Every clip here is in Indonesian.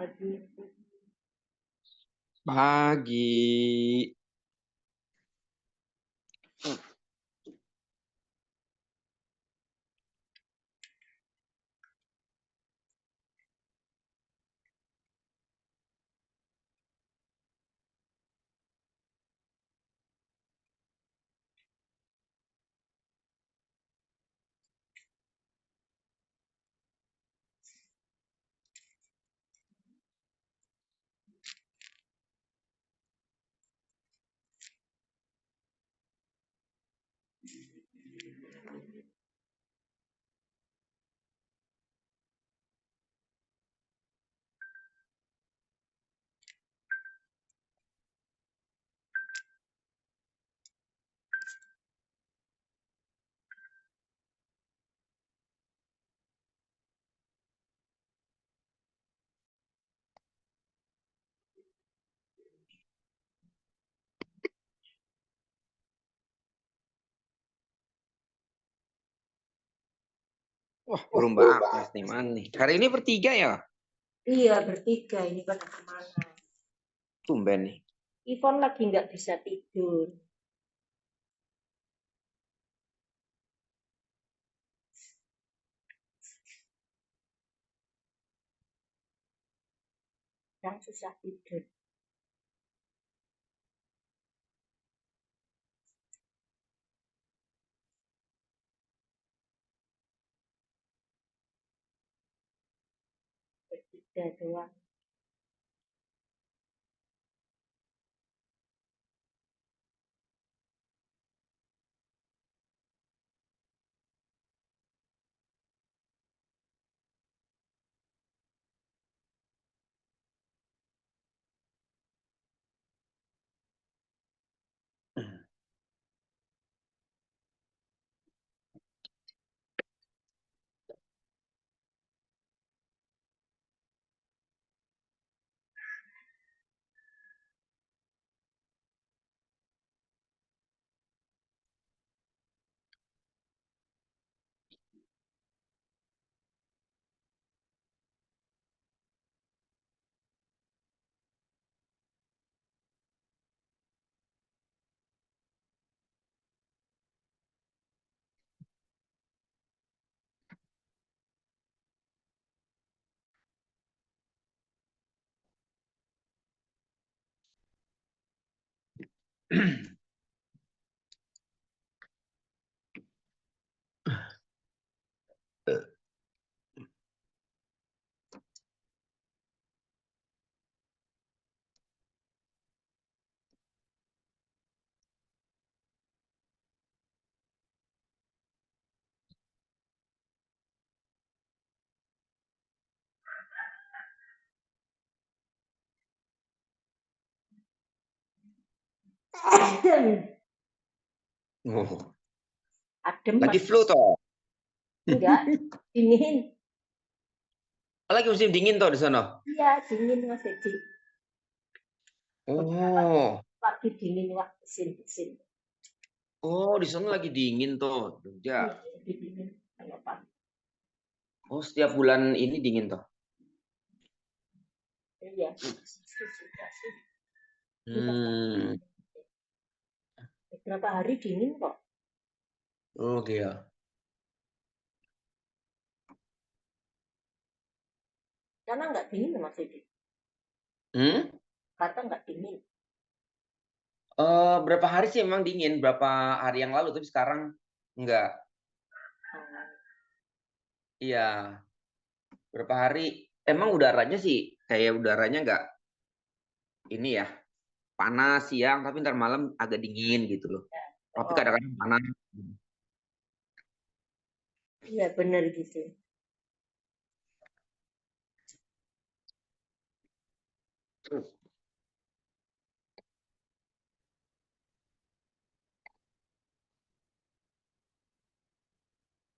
Pagi. Pagi. Wah, belum bahas nih, Man nih. Hari ini bertiga ya? Iya, bertiga. Ini pada kemana? Tumben nih. Ivon lagi nggak bisa tidur. Yang susah tidur. Bertiga doang. Oh, Adem lagi mas. flu toh? Enggak, dingin. Lagi musim dingin toh di sana? Iya, dingin mas Edi. Beberapa Oh, lagi dingin wah kesin. oh di sana lagi dingin toh, Jogja. Iya, lebih dingin. Kalau pagi. Oh, setiap bulan ini dingin toh? Iya, sudah sih. Ini pas Hmm, beberapa hari dingin kok. oke ya. Karena nggak dingin mas Edi. Hmm? Kata nggak dingin. Berapa hari sih emang dingin? Berapa hari yang lalu, tapi sekarang enggak. Nah, Iya, berapa hari? Emang udaranya sih kayak udaranya enggak ini ya, panas siang tapi ntar malam agak dingin gitu loh. Tapi oh, kadang-kadang panas. iya benar gitu.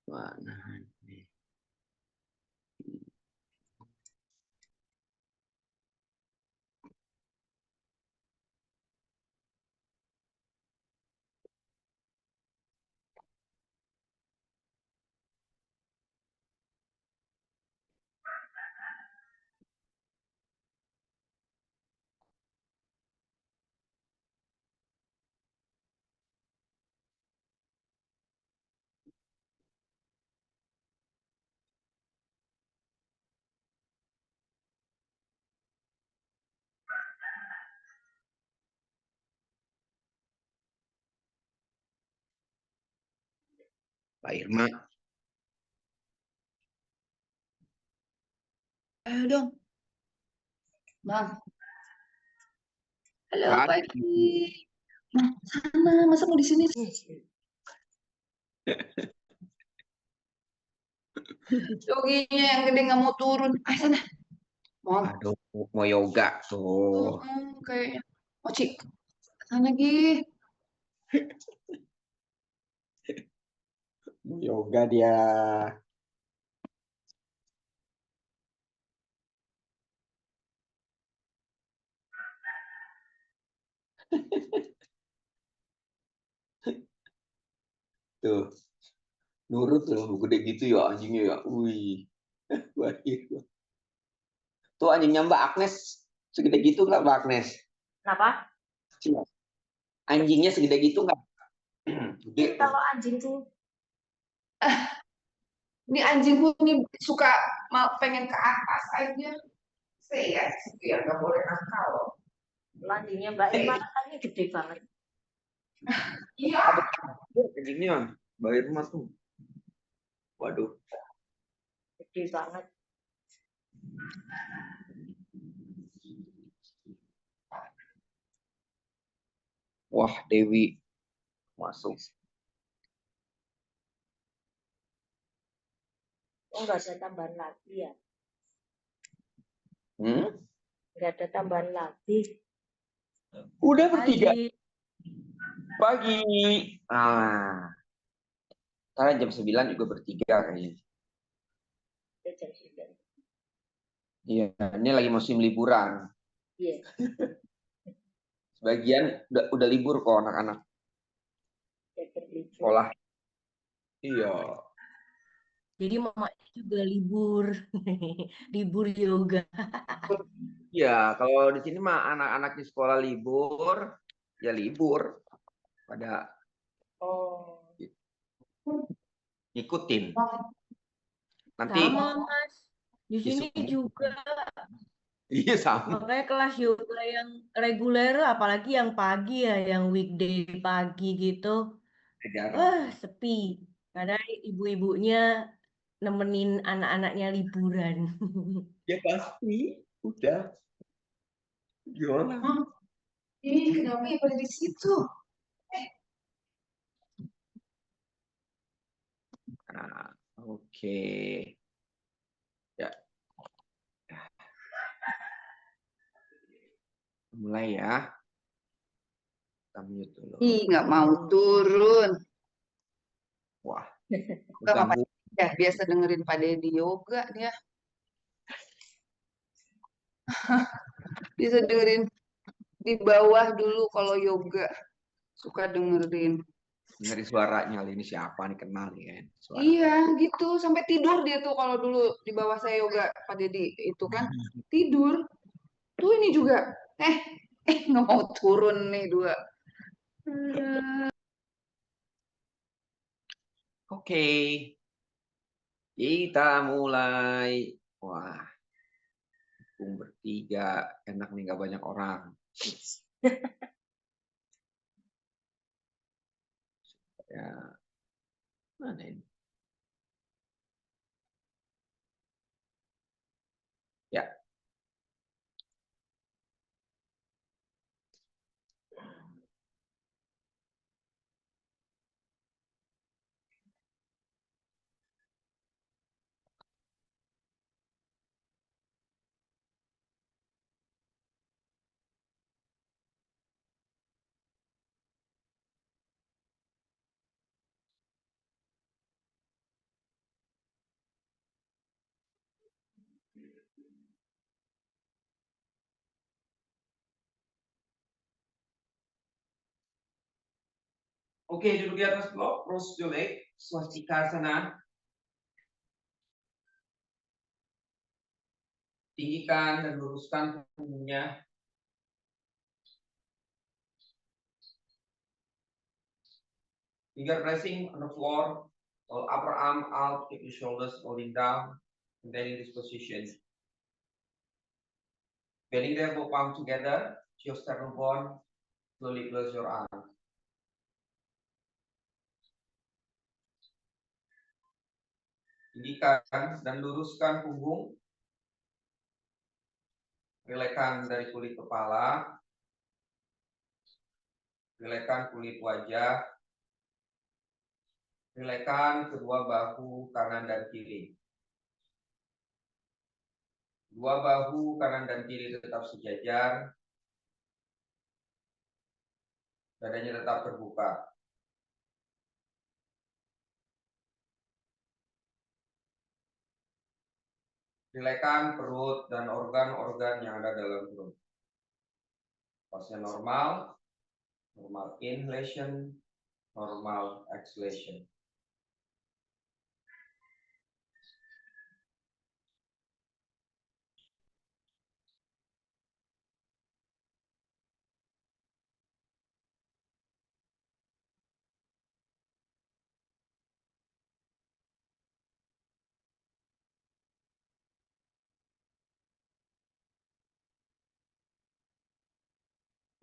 Mana nih? Pak Irma. Ayo dong. Bang. Halo, Kan? pagi. Nah, sana, masa mau di sini sih? Joginya yang gede nggak mau turun. Ayo sana. Mau. Aduh, mau yoga tuh. Kayaknya. Cik. Sana lagi. Mau yoga dia. Tuh. Nurut tuh, gede gitu ya anjingnya ya. Wih. Baik. Tuh anjingnya Mbak Agnes segede gitu nggak Mbak Agnes? Kenapa? Anjingnya segede gitu nggak? Gede. Kalau anjing tuh Ini anjingku nih suka pengen ke atas aja. Saya biar nggak boleh nakal. anjingnya Mbak Irma kan gede banget. Iya. Anjingnya Mbak Irma tuh. Waduh. Gede banget. Wah, Dewi masuk. Oh, nggak ada tambahan lagi ya? Hmm? Nggak ada tambahan lagi. Udah bertiga. Pagi. Pagi. Karena jam 9 juga bertiga kayaknya. Jam 9. Iya, ini lagi musim liburan. Iya. Sebagian udah libur kok anak-anak sekolah. Iya. Jadi mamanya juga libur, libur yoga. Iya, kalau di sini mah anak-anak di sekolah libur, ya libur pada ngikutin. Nanti Sama Mas, di sini juga. Iya sama. Makanya kelas yoga yang reguler, apalagi yang pagi ya, yang weekday pagi gitu, wah sepi. Karena ibu-ibunya nemenin anak-anaknya liburan. Ya pasti, udah. Gimana? Kenapa ya pada di situ? Nah, oke. Ya. Mulai ya. Kita mute dulu. Nggak mau turun. Wah. Gak ya, biasa dengerin Pak Deddy yoga dia. Bisa dengerin di bawah dulu kalau yoga. Suka dengerin. Dengerin suaranya ini siapa nih kenal nih kan. Suara. Iya gitu. Sampai tidur dia tuh kalau dulu di bawah saya yoga Pak Deddy. Itu kan tidur. Tuh ini juga. Nggak mau turun nih dua. Oke. Kita mulai. Wah. Bertiga. Enak nih nggak banyak orang. Ya. Mana ini? Ya. Oke, duduk di atas blok, cross your leg, swastika sana. Tinggikan dan luruskan punggungnya. Finger pressing on the floor, or upper arm out, keep your shoulders holding down, and then in this position. Bending the elbow palm together, your sternum bone, slowly close your arms. Tinggikan dan luruskan punggung. Rilekkan dari kulit kepala. Rilekkan kulit wajah. Rilekkan kedua bahu kanan dan kiri. Dua bahu kanan dan kiri tetap sejajar. Dadanya tetap terbuka. Rilekkan perut dan organ-organ yang ada dalam perut. Pasnya normal, normal inhalation, normal exhalation.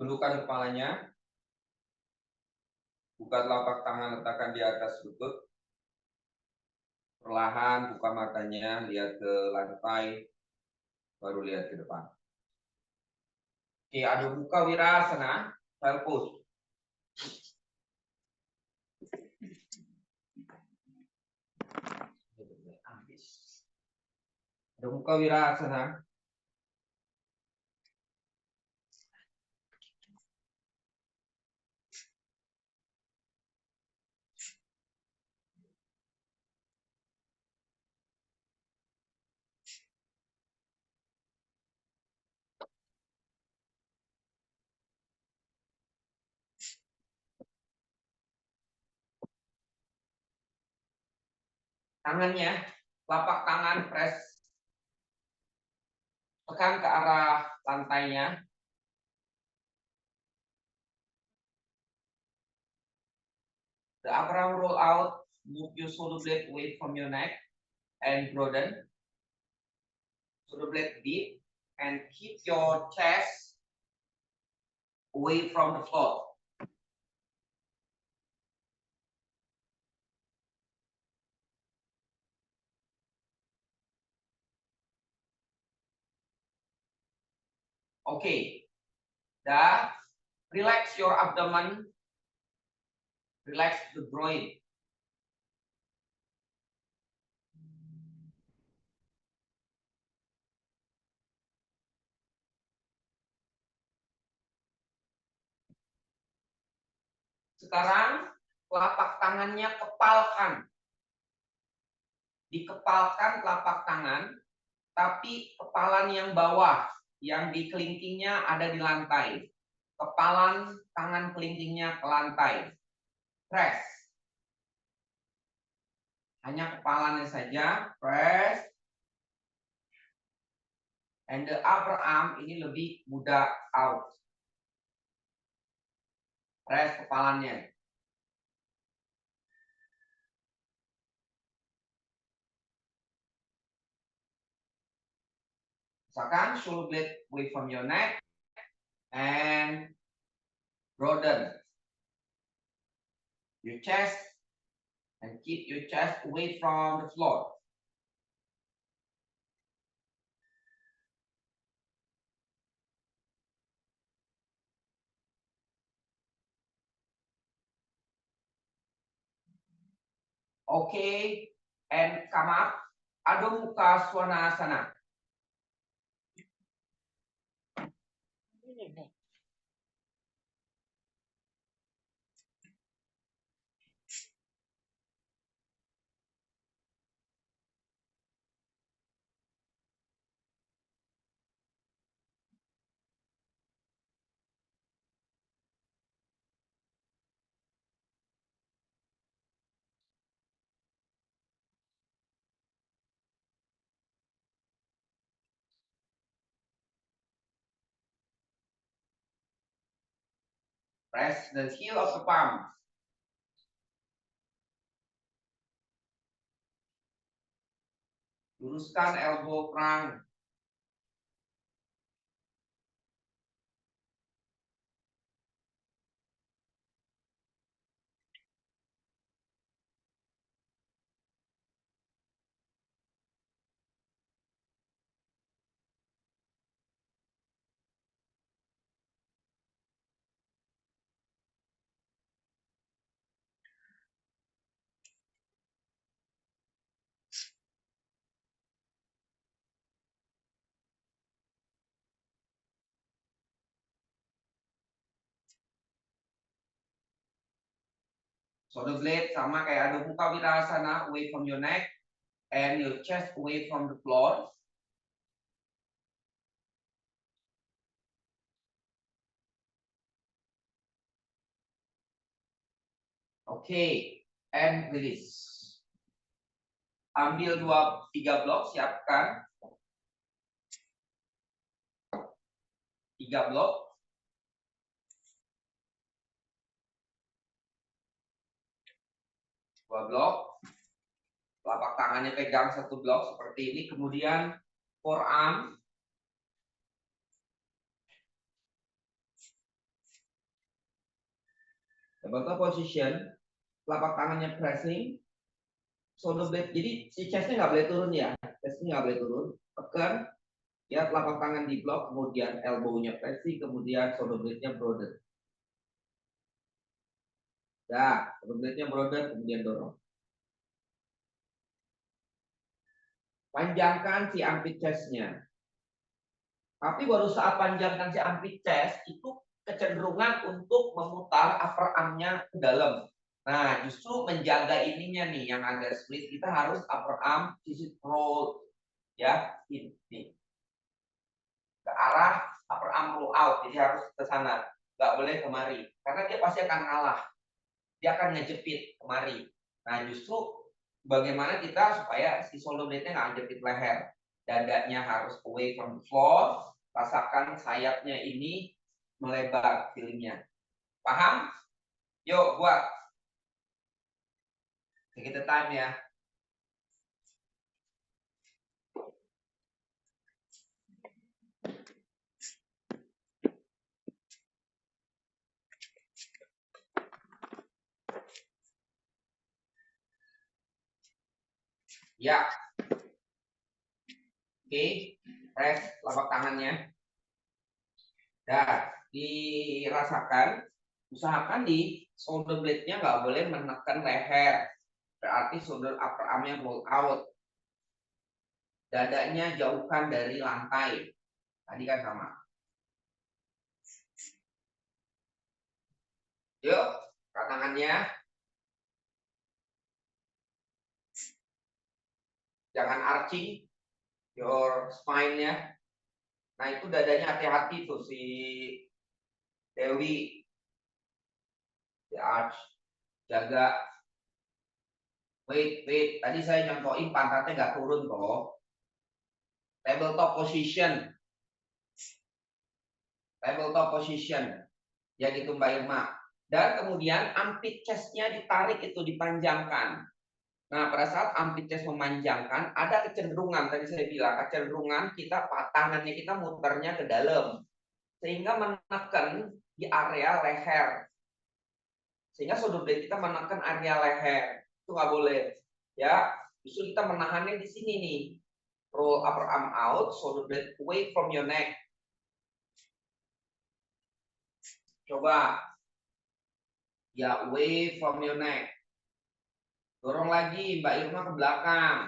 Tundukkan kepalanya. Buka telapak tangan, letakkan di atas lutut. Perlahan buka matanya, lihat ke lantai, baru lihat ke depan. Oke, adu muka wirasana, child pose. Adu muka wirasana. Tangannya, telapak tangan press, tekan ke arah lantainya. The upper arm roll out, move your shoulder blade away from your neck and broaden. Shoulder blade deep and keep your chest away from the floor. Okay. Dah, relax your abdomen, relax the groin. Sekarang telapak tangannya kepalkan. Dikepalkan telapak tangan, tapi kepalan yang bawah, yang di kelingkingnya ada di lantai. Kepalan tangan kelingkingnya ke lantai. Press. Hanya kepalanya saja, press. And the upper arm ini lebih mudah out. Press kepalanya. Misalkan shoulder blade away from your neck and broaden your chest and keep your chest away from the floor. Okay, and come up. Adho Mukha Svanasana. Press the heel of the palm. Luruskan elbow perang. Shoulder blade sama kayak Adho Mukha Virasana, away from your neck and your chest away from the floor. Oke, and release. Ambil 3 blok, siapkan. 3 blok. Dua blok. Telapak tangannya pegang 1 blok seperti ini. Kemudian forearm. Double toe position. Telapak tangannya pressing. Shoulder blade. Jadi si chestnya nggak boleh turun ya. Chestnya nggak boleh turun. Tekan. Ya, telapak tangan di blok. Kemudian elbow-nya pressing. Kemudian shoulder blade-nya broaden. Ya, shoulder blade-nya broaden. Kemudian dorong. Panjangkan si armpit chest-nya. Tapi baru saat panjangkan si armpit chest, itu kecenderungan untuk memutar upper arm-nya ke dalam. Nah, justru menjaga ininya nih, yang agak split, kita harus upper arm sisi roll, ya, ini, ke arah upper arm roll out, jadi harus ke sana, nggak boleh kemari, karena dia pasti akan kalah, dia akan ngejepit kemari. Nah, justru bagaimana kita supaya si shoulder blade-nya nggak ngejepit leher, dadanya harus away from the floor, rasakan sayapnya ini melebar, feelingnya, paham? Yuk, buat. Take the time ya. Ya. Oke, press telapak tangannya. Dan dirasakan, usahakan di shoulder blade-nya nggak boleh menekan leher. Berarti shoulder upper arm-nya roll out. Dadanya jauhkan dari lantai. Tadi kan sama. Yuk, angkat tangannya. Jangan arching your spine-nya. Nah, itu dadanya hati-hati tuh si Dewi. Si arch. Jaga. Wait. Tadi saya contohin pantatnya nggak turun kok. Tabletop position. Tabletop position. Ya gitu Mbak Irma. Dan kemudian armpit chest-nya ditarik itu, dipanjangkan. Nah, pada saat armpit chest memanjangkan, ada kecenderungan, tadi saya bilang, kecenderungan kita, tangannya kita muternya ke dalam. Sehingga menekan di area leher. Sehingga shoulder blade kita menekan area leher. Itu nggak boleh. Ya, justru kita menahannya di sini nih. Roll upper arm out, shoulder blade away from your neck. Coba. Ya, away from your neck. Dorong lagi Mbak Irma ke belakang.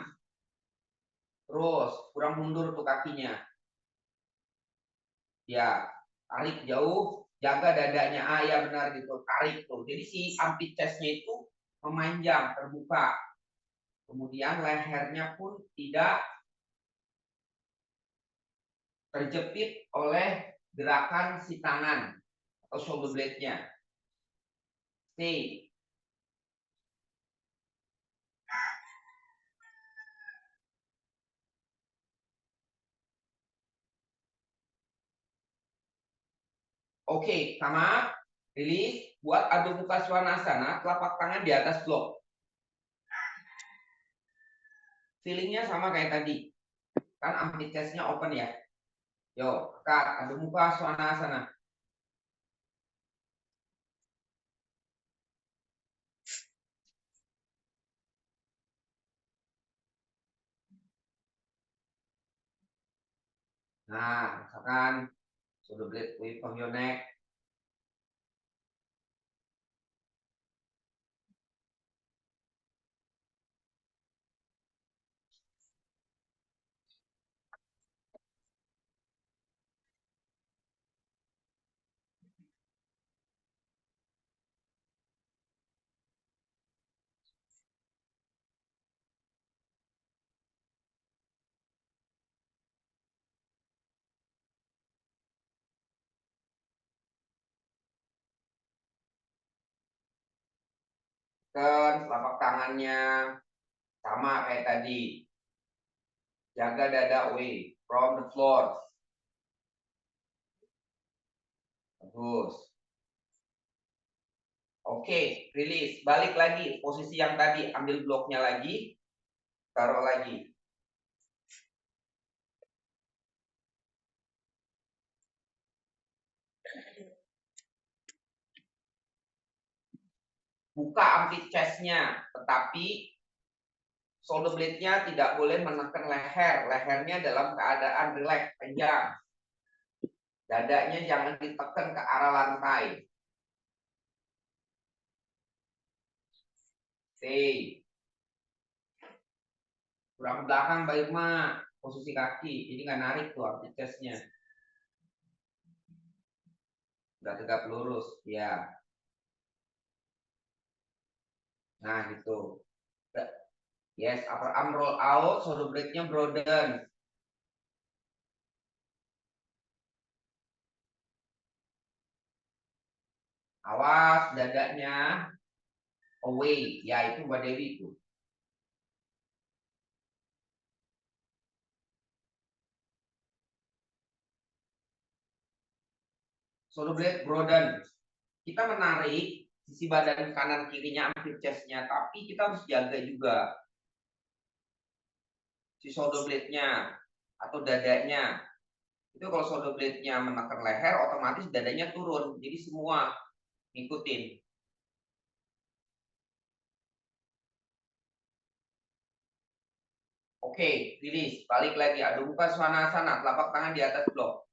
Terus, kurang mundur tuh kakinya. Ya, tarik jauh, jaga dadanya. Ah, ya benar gitu, tarik tuh. Jadi si armpit chest-nya itu memanjang, terbuka. Kemudian lehernya pun tidak terjepit oleh gerakan si tangan atau shoulder blade-nya. Stay. Oke, sama. Release. Buat Adho Mukha Svanasana, telapak tangan di atas blok. Feelingnya sama kayak tadi. Kan armpit chest-nya open ya. Yo, cut. Adho Mukha Svanasana. Nah, misalkan shoulder blade away from your neck. Tekan telapak tangannya sama kayak tadi. Jaga dada away from the floor. Bagus. Oke, rilis. Balik lagi posisi yang tadi. Ambil bloknya lagi. Taruh lagi. Buka armpit chest-nya, tetapi shoulder blade-nya tidak boleh menekan leher. Lehernya dalam keadaan relax, panjang. Dadanya jangan ditekan ke arah lantai. Stay. Kurang belakang Mbak Irma, posisi kaki. Jadi nggak narik tuh armpit chest-nya. Udah tegak lurus, ya. Nah, gitu. Yes, upper arm roll out, shoulder blade-nya broaden. Awas dadanya away. Ya, itu Mbak Dewi itu. Shoulder blade broaden. Kita menarik sisi badan kanan kirinya armpit chest-nya, tapi kita harus jaga juga si shoulder blade-nya atau dadanya. Itu kalau shoulder blade-nya menekan leher, otomatis dadanya turun. Jadi semua ngikutin. Oke, rilis. Balik lagi. Adho Mukha Svanasana. Telapak tangan di atas blok.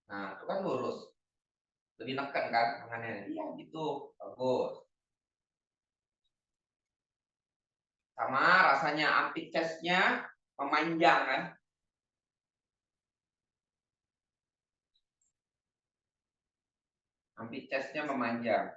Nah, itu kan lurus. Lebih neken kan tangannya. Iya, gitu. Bagus. Sama rasanya armpit chest-nya memanjang kan. Armpit chest-nya memanjang.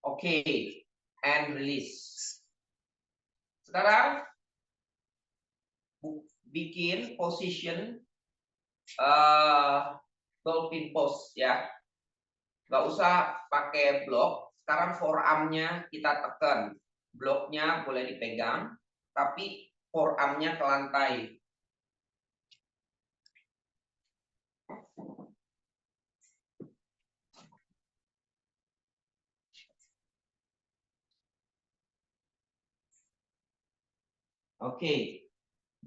Oke, and release. Sekarang bikin position dolphin pose ya. Nggak usah pakai blok. Sekarang forearm-nya kita tekan. Bloknya boleh dipegang, tapi forearm-nya ke lantai. Oke.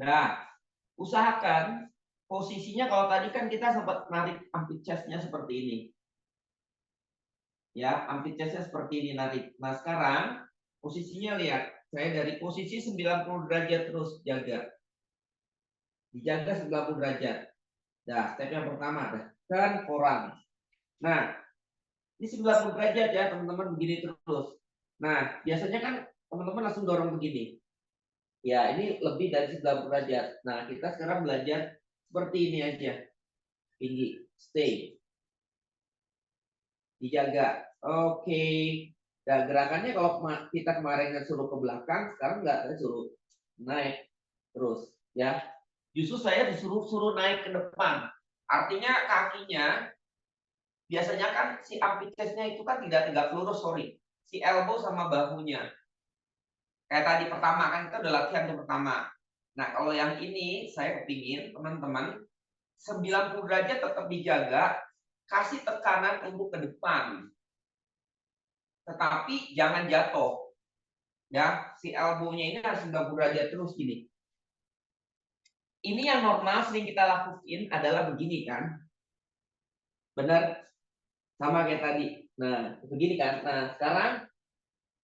Nah, usahakan posisinya kalau tadi kan kita sempat narik armpit chest-nya seperti ini. Ya, armpit chest-nya seperti ini narik. Nah, sekarang posisinya lihat. Saya dari posisi 90 derajat terus jaga. Dijaga 90 derajat. Nah, step yang pertama tekan forearm. Nah, ini 90 derajat ya, teman-teman, begini terus. Nah, biasanya kan teman-teman langsung dorong begini. Ya, ini lebih dari 90 derajat. Nah, kita sekarang belajar seperti ini aja. Tinggi, stay. Dijaga. Oke. Nah, gerakannya kalau kita kemarin suruh ke belakang, sekarang nggak, saya suruh naik terus. Ya, justru saya disuruh naik ke depan. Artinya kakinya, biasanya kan si armpit chest-nya itu kan tidak tegak lurus, sorry. Si elbow sama bahunya. Kayak tadi pertama kan kita udah latihan yang pertama. Nah, kalau yang ini saya kepingin teman-teman 90 derajat tetap dijaga, kasih tekanan untuk ke depan. Tetapi jangan jatuh. Ya, si elbow-nya ini harus 90 derajat terus gini. ini yang normal sering kita lakuin adalah begini kan. Benar? Sama kayak tadi. Nah, begini kan. Nah, sekarang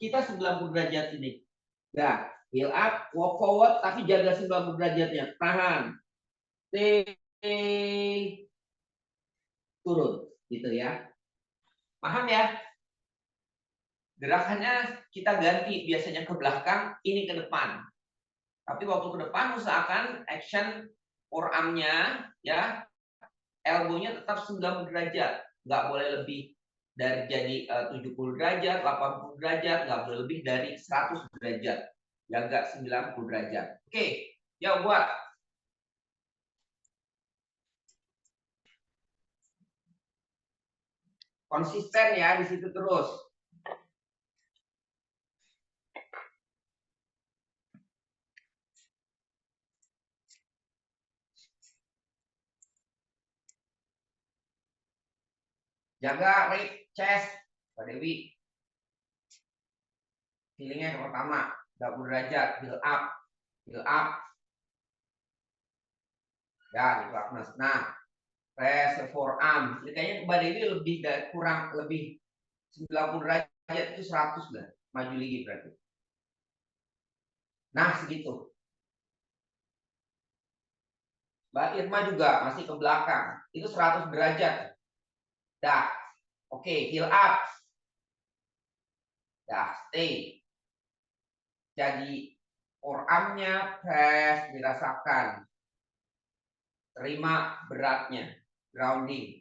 kita 90 derajat ini. Nah, heel up, walk forward, tapi jaga 90 derajatnya. Tahan. Turun. Gitu ya. Paham ya? Gerakannya kita ganti. Biasanya ke belakang, ini ke depan. Tapi waktu ke depan usahakan action forearm-nya ya, elbow-nya tetap 90 derajat. Nggak boleh lebih dari jadi 70 derajat, 80 derajat, nggak boleh lebih dari 100 derajat. Jaga 90 derajat. Oke, yuk buat. Konsisten ya di situ terus. Jaga rib, chest, Pak Dewi. Feelingnya yang pertama, 20 derajat, heel up, heel up. Ya, itu Agnes. Nah, press forearm. Jadi kayaknya Mbak Dewi lebih kurang lebih 90 derajat itu 100 lah. Maju lagi berarti. Nah, segitu. Mbak Irma juga masih ke belakang. Itu 100 derajat. Dah. Oke, heel up. Dah, stay. Jadi forearmnya press dirasakan. Terima beratnya. Grounding.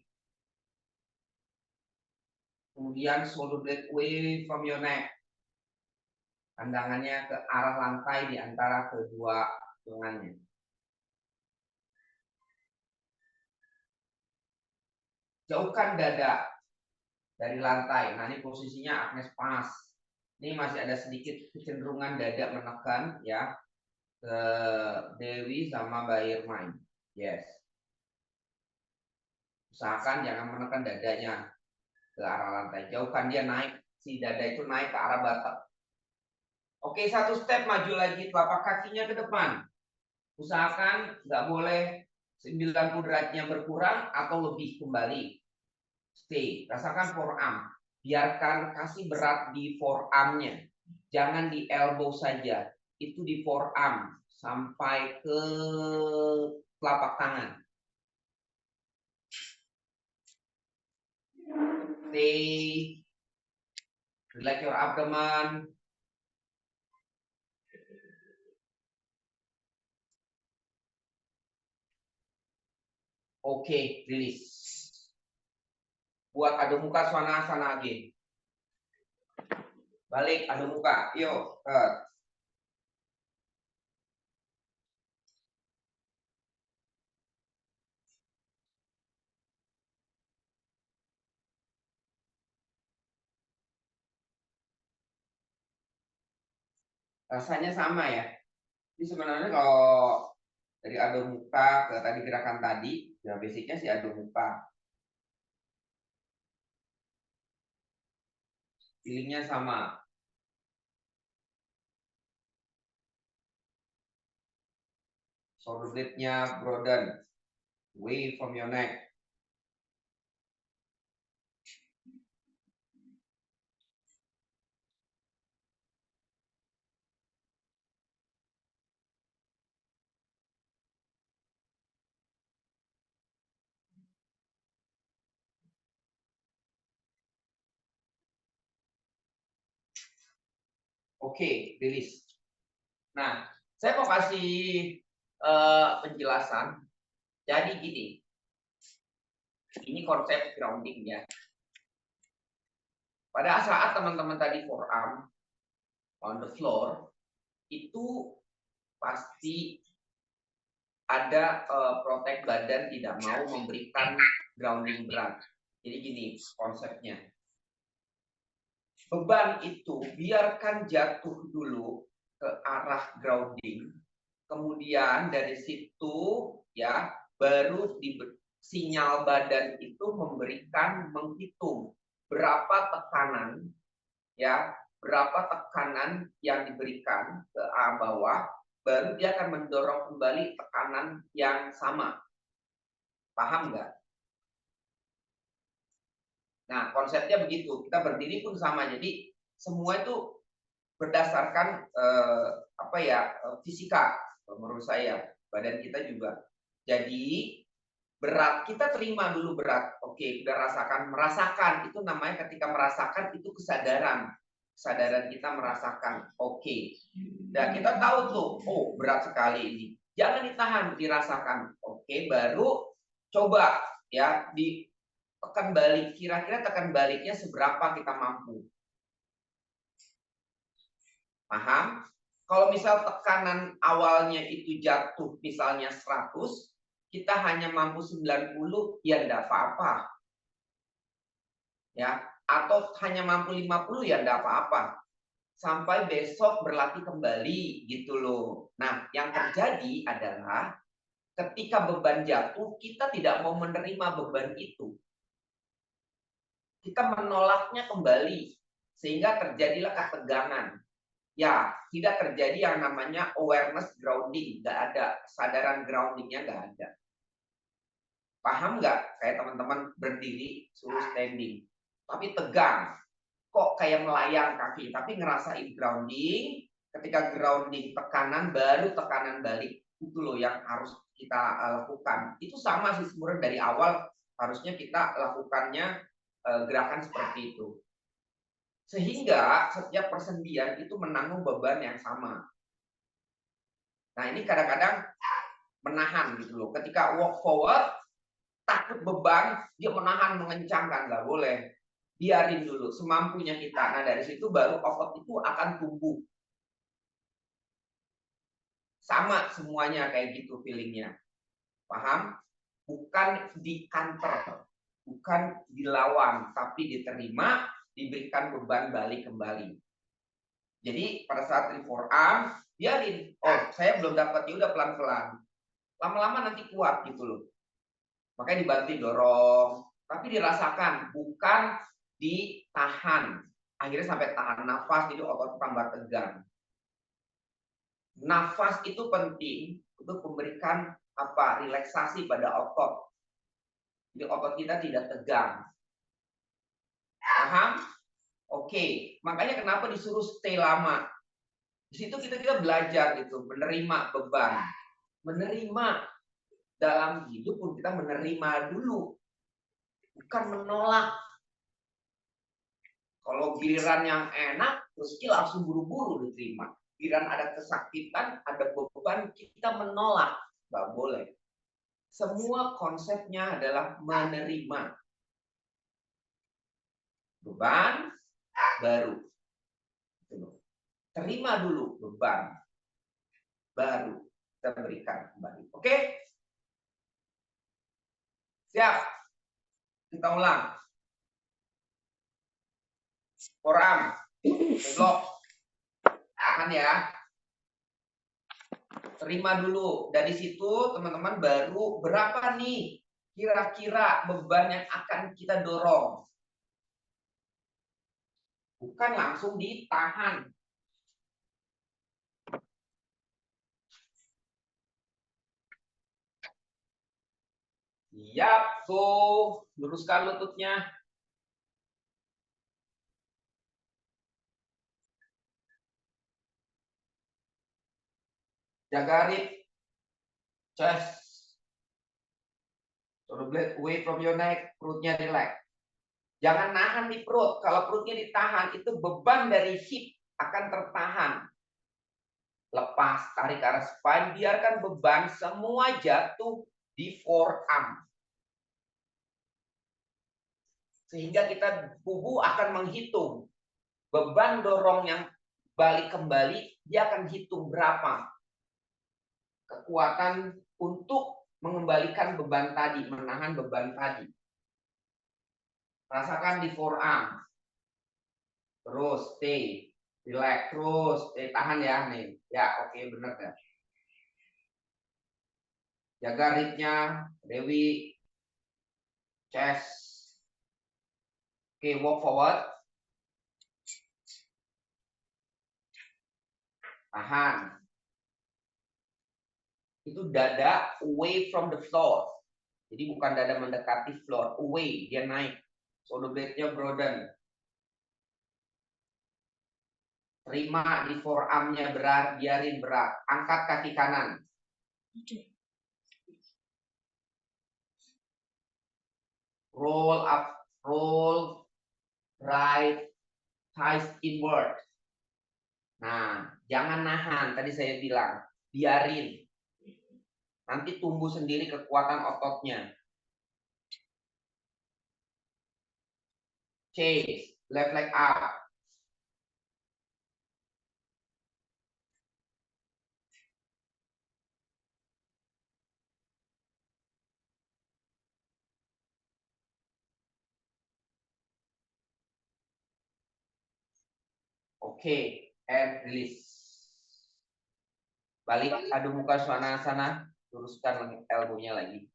Kemudian shoulder blade away from your neck. Pandangannya ke arah lantai di antara kedua lengannya. Jauhkan dada dari lantai. Nah, ini posisinya Agnes pas. Ini masih ada sedikit kecenderungan dada menekan ya ke Dewi sama Mbak Irma. Yes. Usahakan jangan menekan dadanya ke arah lantai. Jauhkan dia naik. Si dada itu naik ke arah batok. Oke, satu step maju lagi. Telapak kakinya ke depan. Usahakan nggak boleh 90 derajatnya berkurang atau lebih kembali. Stay. Rasakan forearm. Biarkan kasih berat di forearmnya. Jangan di elbow saja. Itu di forearm. Sampai ke telapak tangan. Stay. Relax your abdomen. Oke, release. Buat adu muka Svanasana lagi. Balik adu muka. Yuk. Rasanya sama ya. Ini sebenarnya kalau dari adu muka ke tadi gerakan tadi, ya basicnya sih adu muka. Feelingnya sama. Shoulder blade-nya broaden. Away from your neck. Oke, release. Nah, saya mau kasih penjelasan. Jadi gini. Ini konsep grounding ya. Pada saat teman-teman tadi forearm on the floor, itu pasti ada protect badan tidak mau memberikan grounding berat. Jadi gini konsepnya. Beban itu biarkan jatuh dulu ke arah grounding. Kemudian dari situ ya baru sinyal badan itu menghitung berapa tekanan ya, berapa tekanan yang diberikan ke bawah baru dia akan mendorong kembali tekanan yang sama. Paham nggak? Nah, konsepnya begitu. Kita berdiri pun sama. Jadi semua itu berdasarkan fisika menurut saya. Badan kita juga. Jadi berat kita terima dulu berat. Oke, kita merasakan itu namanya ketika merasakan itu kesadaran kita merasakan. Oke. Dan kita tahu tuh, oh berat sekali ini. Jangan ditahan, dirasakan. Oke, baru coba ya tekan balik. Kira-kira tekan baliknya seberapa kita mampu. Paham? Kalau misal tekanan awalnya itu jatuh misalnya 100, kita hanya mampu 90, ya enggak apa-apa. Ya, atau hanya mampu 50 ya enggak apa-apa. Sampai besok berlatih kembali gitu loh. Nah, yang terjadi adalah ketika beban jatuh, kita tidak mau menerima beban itu. Kita menolaknya kembali sehingga terjadilah ketegangan. Ya, tidak terjadi yang namanya awareness grounding, nggak ada kesadaran groundingnya, nggak ada. Paham nggak? Kayak teman-teman berdiri suruh standing, tapi tegang, kok kayak melayang kaki, tapi ngerasain grounding. Ketika grounding tekanan, baru tekanan balik, itu loh yang harus kita lakukan. Itu sama sih sebenarnya dari awal harusnya kita lakukannya gerakan seperti itu. Sehingga setiap persendian itu menanggung beban yang sama. Nah ini kadang-kadang menahan gitu loh. Ketika walk forward, takut beban, dia menahan, mengencangkan. Nggak boleh. Biarin dulu, semampunya kita. Nah dari situ baru otot itu akan tumbuh. Sama semuanya kayak gitu feelingnya. Paham? Bukan di counter, bukan dilawan, tapi diterima, diberikan beban balik kembali. Jadi pada saat di forearm, biarin. Oh, saya belum dapat, ya udah pelan-pelan. Lama-lama nanti kuat gitu loh. Makanya dibantu dorong, tapi dirasakan, bukan ditahan. Akhirnya sampai tahan nafas, jadi otot tambah tegang. Nafas itu penting untuk memberikan relaksasi pada otot. Jadi otot kita tidak tegang. Paham? Oke, makanya kenapa disuruh stay lama. Di situ kita belajar gitu, menerima beban. Menerima dalam hidup pun kita menerima dulu. Bukan menolak. Kalau giliran yang enak, terus kita langsung buru-buru diterima. Giliran ada kesakitan, ada beban, kita menolak. Nggak boleh. Semua konsepnya adalah menerima. Beban baru. Terima dulu beban. Baru kita berikan kembali. Oke? Siap. Kita ulang. Forearm. Blok. Tahan ya. Terima dulu. Dari situ teman-teman baru berapa nih kira-kira beban yang akan kita dorong. Bukan langsung ditahan. Siap, tuh. Luruskan lututnya. Jaga rib. Chest. Shoulder blade away from your neck. Perutnya relax. Jangan nahan di perut. Kalau perutnya ditahan, itu beban dari hip akan tertahan. Lepas, tarik ke arah spine, biarkan beban semua jatuh di forearm. Sehingga kita tubuh akan menghitung. Beban dorong yang balik kembali, dia akan hitung berapa kekuatan untuk mengembalikan beban tadi, menahan beban tadi. Rasakan di forearm. Terus stay, relax terus, tahan ya nih. Ya, oke, benar ya. Jaga ribnya, Dewi. Chest. Oke, walk forward. Tahan. Itu dada away from the floor. Jadi bukan dada mendekati floor, away, dia naik. Shoulder blade-nya broaden. Terima di forearm-nya berat, biarin berat. Angkat kaki kanan. Roll up, roll right, thighs inward. Nah, jangan nahan. Tadi saya bilang, biarin. Nanti tumbuh sendiri kekuatan ototnya. Chase, left leg up. Oke, and release. Balik, adu muka svanasana, luruskan elbow-nya lagi.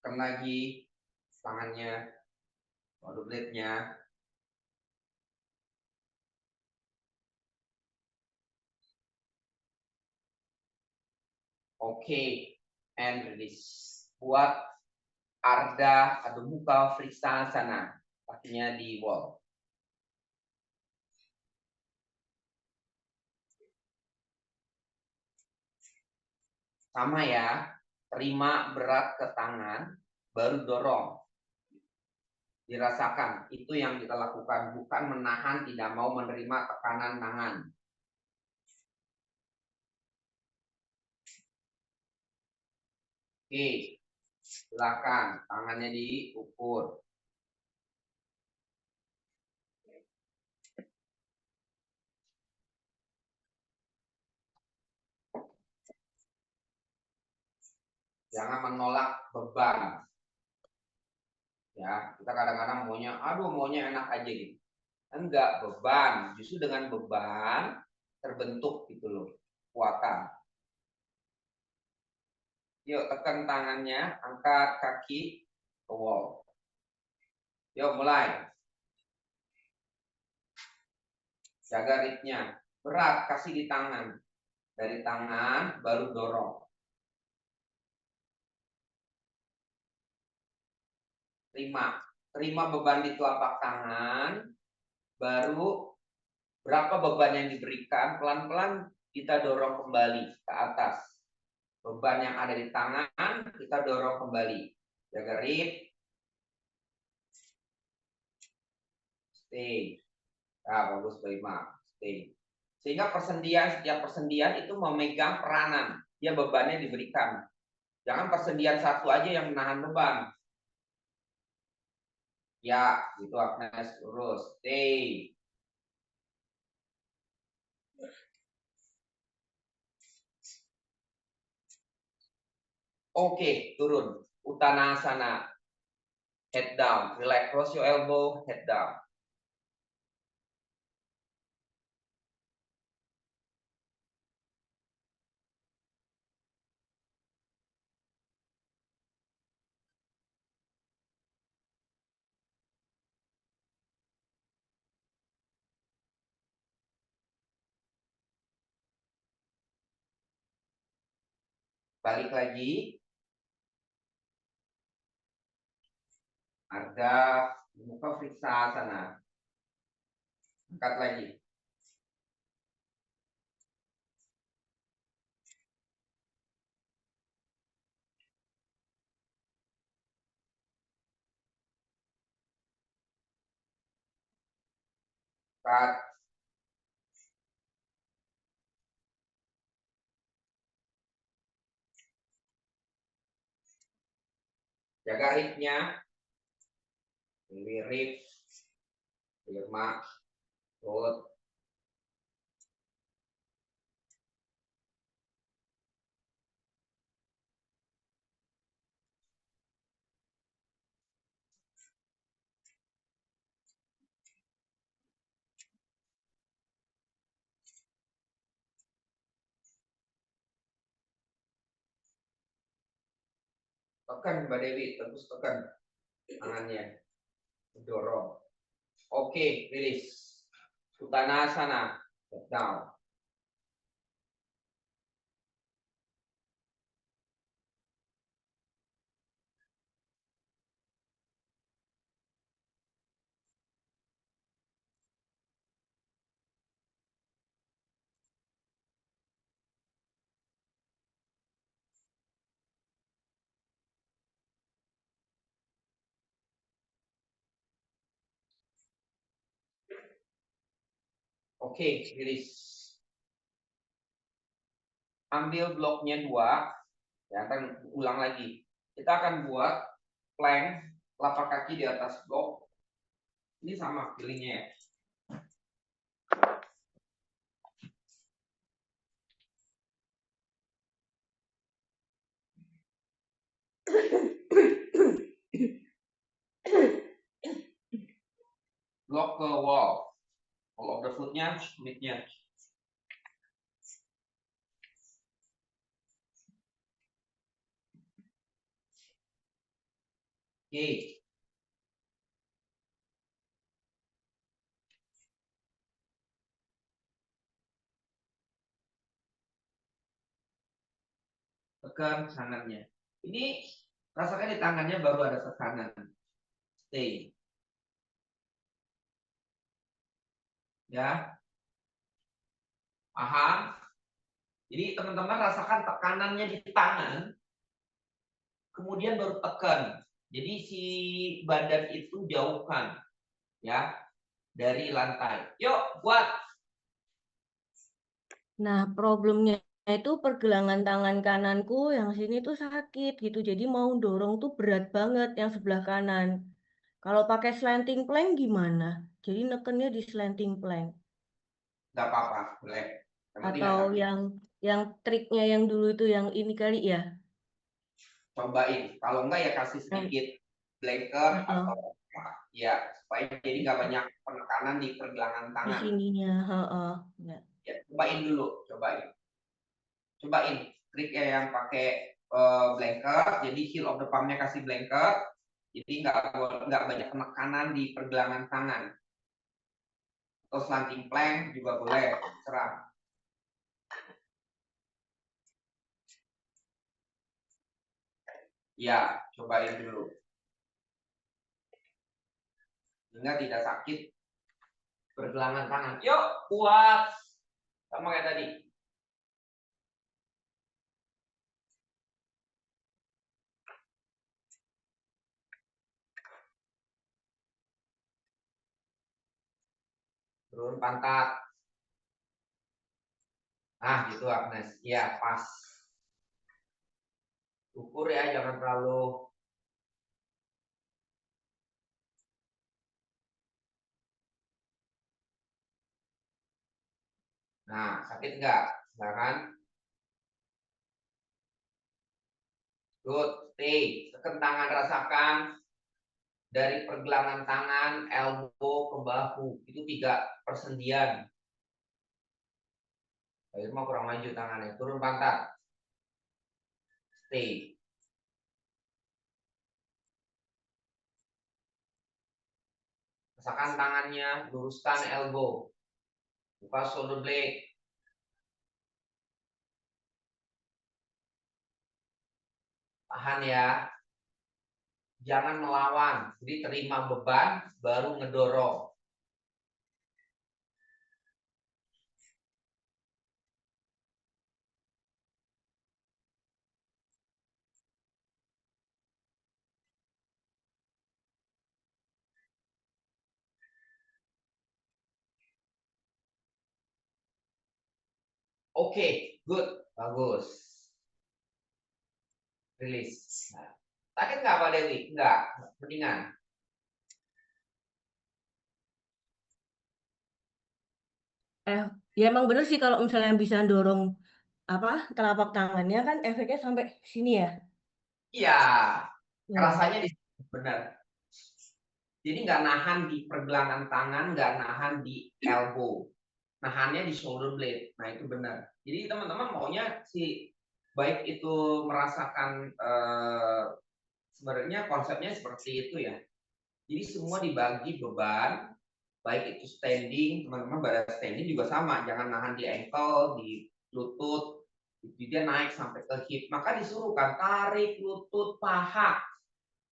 Tekan lagi tangannya, shoulder blade-nya. Oke, and release. Buat Ardha Adho Mukha Vrikshasana, kakinya di wall. Sama ya, terima berat ke tangan, baru dorong. Dirasakan, itu yang kita lakukan, bukan menahan, tidak mau menerima tekanan tangan. Oke, silakan tangannya diukur. Jangan menolak beban. Ya, kita kadang-kadang maunya enak aja gitu. Enggak, beban. Justru dengan beban terbentuk gitu loh, kekuatan. Yuk, tekan tangannya, angkat kaki ke wall. Yuk, mulai. Jaga ritnya. Berat, kasih di tangan. Dari tangan, baru dorong. Terima beban di telapak tangan. Baru berapa beban yang diberikan, pelan-pelan kita dorong kembali ke atas. Beban yang ada di tangan, kita dorong kembali. Jaga rit. Stay. Nah, bagus, Prima. Stay. Sehingga setiap persendian itu memegang peranan. Dia bebannya diberikan. Jangan persendian satu aja yang menahan beban. Ya, gitu Agnes, lurus. Stay. Oke, turun. Uttanasana. Head down. Relax. Cross your elbow. Head down. Balik lagi. Ardha Mukha Vrikshasana. Angkat lagi. Angkat. Jaga ritnya. Lirik. Lirma. Good. Tekan Mbak Dewi, terus tekan tangannya. Dorong. Oke, rilis. Uttanasana. Down. Oke, rilis. Ambil bloknya 2. Ya, akan ulang lagi. Kita akan buat plank telapak kaki di atas blok. Ini sama feelingnya ya. Blok ke wall. Wall of the foot-nya, mid-nya. Oke. Tekan tangannya. Ini rasakan di tangannya baru ada tekanan. Stay. Ya. Paham? Jadi teman-teman rasakan tekanannya di tangan. Kemudian baru tekan. Jadi si badan itu jauhkan. Ya. Dari lantai. Yuk, buat. Nah, problemnya itu pergelangan tangan kananku yang sini tuh sakit gitu. Jadi mau dorong tuh berat banget yang sebelah kanan. Kalau pakai slanting plank gimana? Jadi nekennya di slanting plank. Gak apa-apa, boleh. Atau yang triknya yang dulu itu yang ini kali ya? Cobain. Kalau enggak ya kasih sedikit blanket atau ya supaya jadi nggak banyak penekanan di pergelangan Di tangan. sininya, ya. Ya, cobain dulu, cobain. Cobain triknya yang pakai blanket. Jadi heel of the palm-nya kasih blanket. Jadi nggak banyak penekanan di pergelangan tangan. Atau slanting plank juga boleh, serang. Ya, cobain dulu. Sehingga tidak sakit pergelangan tangan. Yuk, kuat. Sama kayak tadi. Turun pantat. Nah, gitu Agnes. Ya, pas. Ukur ya, jangan terlalu. Nah, sakit nggak? Nggak kan? Good, stay. Tekan tangan, rasakan. Dari pergelangan tangan, elbow ke bahu. Itu 3 persendian. Jadi mau kurang maju tangannya. Turun pantat. Stay. Rasakan tangannya, luruskan elbow. Buka shoulder blade. Tahan ya. Jangan melawan. Jadi terima beban, baru ngedorong. Oke, good. Bagus. Rilis. Nah, sakit nggak Pak Dewi? Nggak. Mendingan. Ya emang bener sih kalau misalnya bisa dorong telapak tangannya kan efeknya sampai sini ya. Iya. Ya. Rasanya di sini benar. Jadi nggak nahan di pergelangan tangan, nggak nahan di elbow. Nahannya di shoulder blade. Nah, itu benar. Jadi teman-teman maunya si baik itu merasakan sebenarnya konsepnya seperti itu ya. Jadi semua dibagi beban, baik itu standing, teman-teman pada standing juga sama, jangan nahan di ankle, di lutut, jadi dia naik sampai ke hip, maka disuruh kan tarik lutut, paha.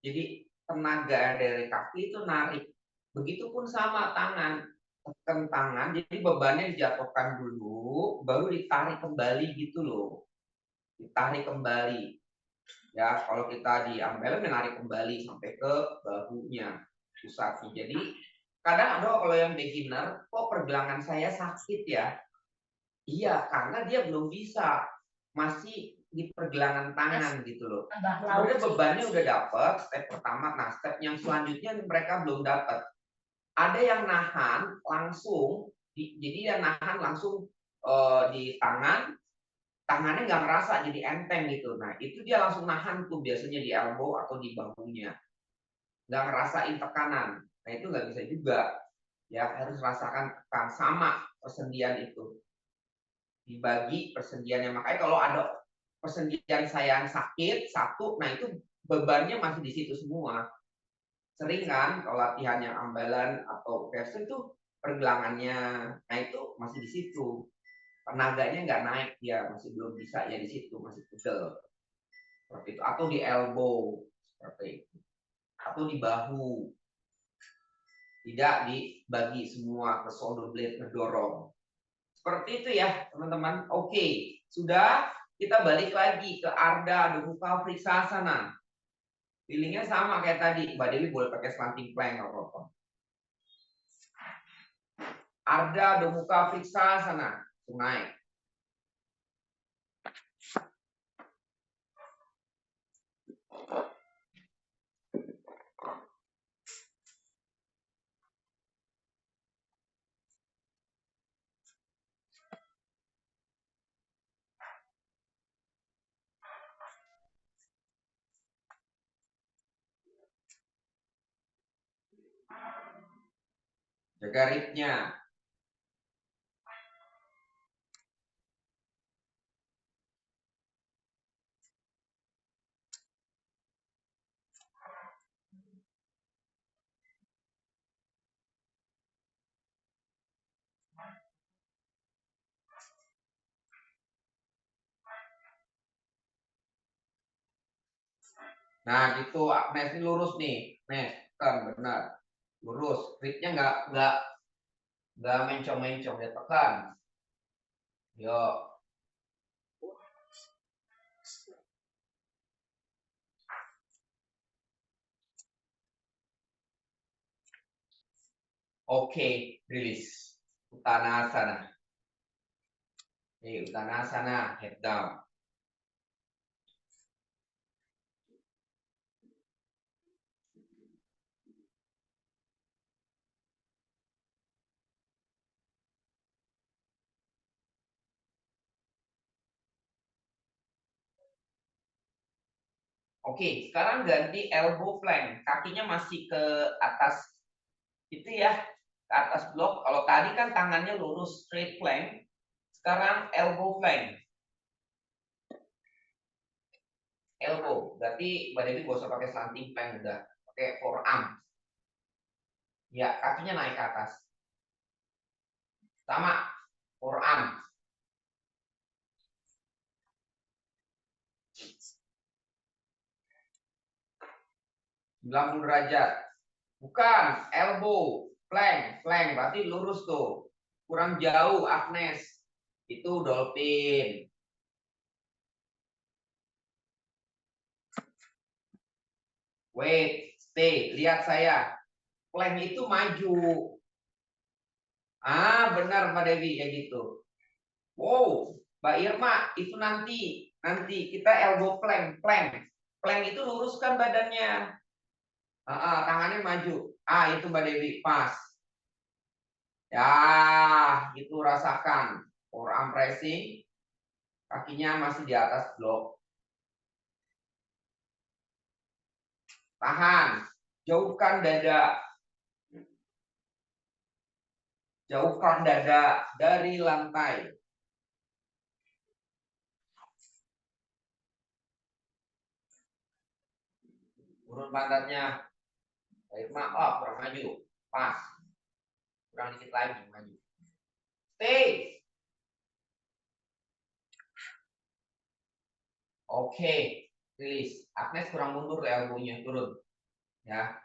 Jadi tenaga dari kaki itu narik. Begitupun sama tangan, tekan tangan, jadi bebannya dijatuhkan dulu, baru ditarik kembali gitu loh. Ditarik kembali. Ya, kalau kita di umbrella menarik kembali sampai ke bahunya, pusatnya. Jadi kadang ada kalau yang beginner, kok pergelangan saya sakit ya? Iya, karena dia belum bisa, masih di pergelangan tangan gitu loh. Sebenarnya bebannya udah dapat step pertama, nah step yang selanjutnya mereka belum dapat. Ada yang nahan langsung, jadi yang nahan langsung di tangan, tangannya nggak merasa jadi enteng gitu. Nah itu dia langsung nahan tuh biasanya di elbow atau di bahunya, nggak ngerasain tekanan. Nah itu nggak bisa juga, ya harus rasakan tekan sama persendian itu. Dibagi persendiannya, makanya kalau ada persendian saya yang sakit satu, nah itu bebannya masih di situ semua. Sering kan kalau latihan yang ambalan atau person tuh pergelangannya, nah itu masih di situ. Tenaganya nggak naik, dia masih belum bisa ya di situ, masih pegel seperti itu, atau di elbow seperti itu, atau di bahu, tidak dibagi semua ke shoulder blade ngedorong seperti itu ya teman-teman. Oke, sudah, kita balik lagi ke Ardha Adho Mukha Vriksasana. Feelingnya sama kayak tadi, Mbak Dewi boleh pakai slanting plank nggak apa-apa. Ardha Adho Mukha Vriksasana, naik. Jaga ritnya. Nah gitu, Agnes ini lurus nih, Nes, kan benar, lurus, ritnya nggak mencong-mencong, ya tekan. Yuk. Oke, rilis. Uttanasana. Uttanasana, head down. Oke, sekarang ganti elbow plank. Kakinya masih ke atas itu ya, ke atas blok. Kalau tadi kan tangannya lurus straight plank. Sekarang elbow plank. Elbow, berarti Mbak Dewi gak usah pakai slanting plank, udah pakai forearm. Ya, kakinya naik ke atas. Sama, forearm. Belah derajat. Bukan, elbow, plank, berarti lurus tuh. Kurang jauh, Agnes. Itu dolphin. Wait, stay, lihat saya. Plank itu maju. Ah, benar Mbak Dewi, ya gitu. Wow, Mbak Irma, itu nanti kita elbow plank. Plank itu luruskan badannya. Tangannya maju. Itu Mbak Dewi, pas. Ya, itu rasakan. Forearm pressing, kakinya masih di atas blok. Tahan, jauhkan dada. Jauhkan dada dari lantai. Turun pantatnya. Irma, oh, kurang maju. Pas. Kurang dikit lagi, maju. Stay. Oke. Rilis. Agnes kurang mundur ya, elbow-nya. Turun. Ya.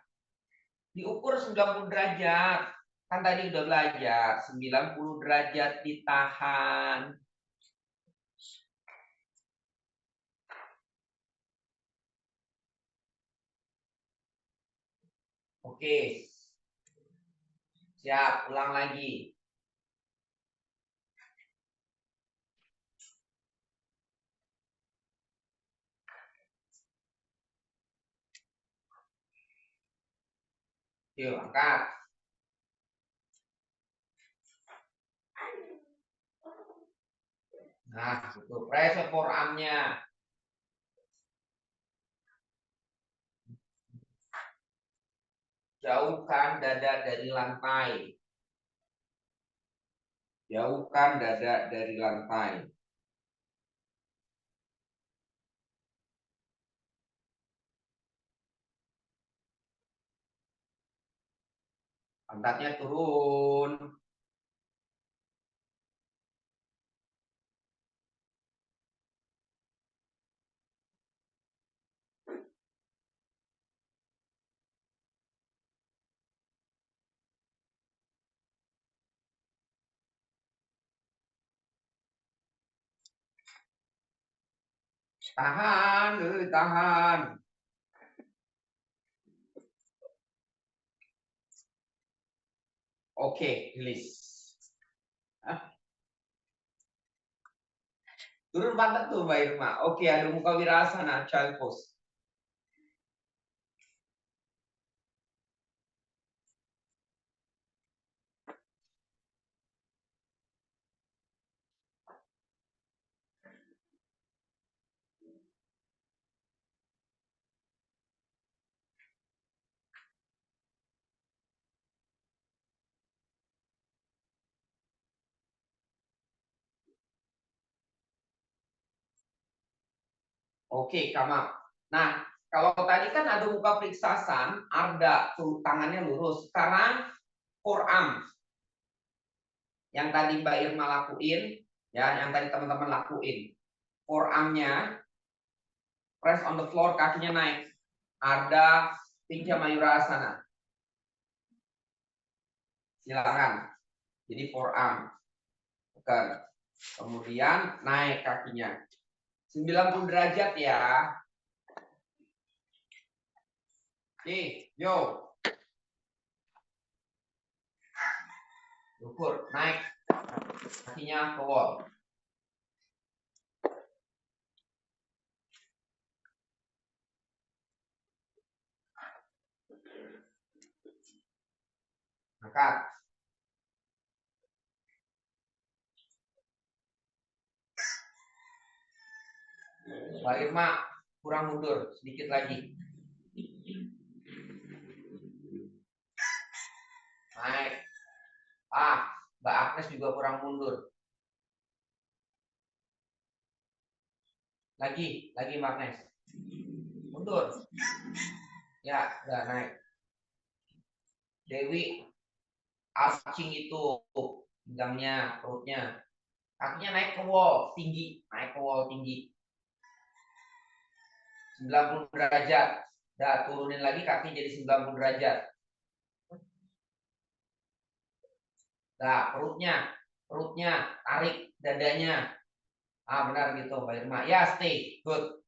Diukur 90 derajat. Kan tadi udah belajar. 90 derajat ditahan. Oke. Siap, ulang lagi. Yuk, angkat. Nah, itu press forearm-nya. Jauhkan dada dari lantai. Jauhkan dada dari lantai. Pantatnya turun. Tahan, tahan. Oke, rilis. Turun pantat tuh Mbak Irma. Oke, ada muka wirasana, child pose. Oke, come up. Nah, kalau tadi kan ada muka friksasan, Arda tuh tangannya lurus. Sekarang forearm. Yang tadi Mbak Irma lakuin, ya, yang tadi teman-teman lakuin. Forearm-nya press on the floor, kakinya naik. Arda Pinja Mayurasana. Silakan. Jadi forearm. Tekan. Kemudian naik kakinya. 90 derajat ya. Oke, yo. Ukur, naik. Kakinya ke wall. Angkat. Mbak Irma, kurang mundur. Sedikit lagi. Naik. Mbak Agnes juga kurang mundur. Lagi Mbak Agnes. Mundur. Ya, udah naik. Dewi, arching itu pinggangnya, perutnya. Kakinya naik ke wall, tinggi. Naik ke wall, tinggi. 90 derajat. Dah, turunin lagi kaki jadi 90 derajat. Nah, perutnya, tarik dadanya. Benar gitu, Mbak Irma. Ya, stay, good.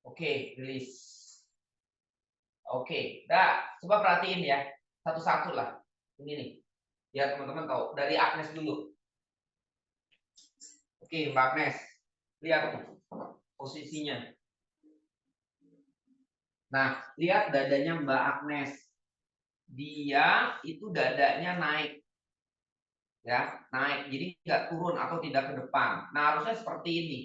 Oke, release. Oke, dah, coba perhatiin ya, satu-satu lah. Ini nih, biar teman-teman tahu. Dari Agnes dulu. Oke, Mbak Agnes, lihat posisinya. Nah, lihat dadanya Mbak Agnes. Dia itu dadanya naik. Ya, naik. Jadi nggak turun atau tidak ke depan. Nah, harusnya seperti ini.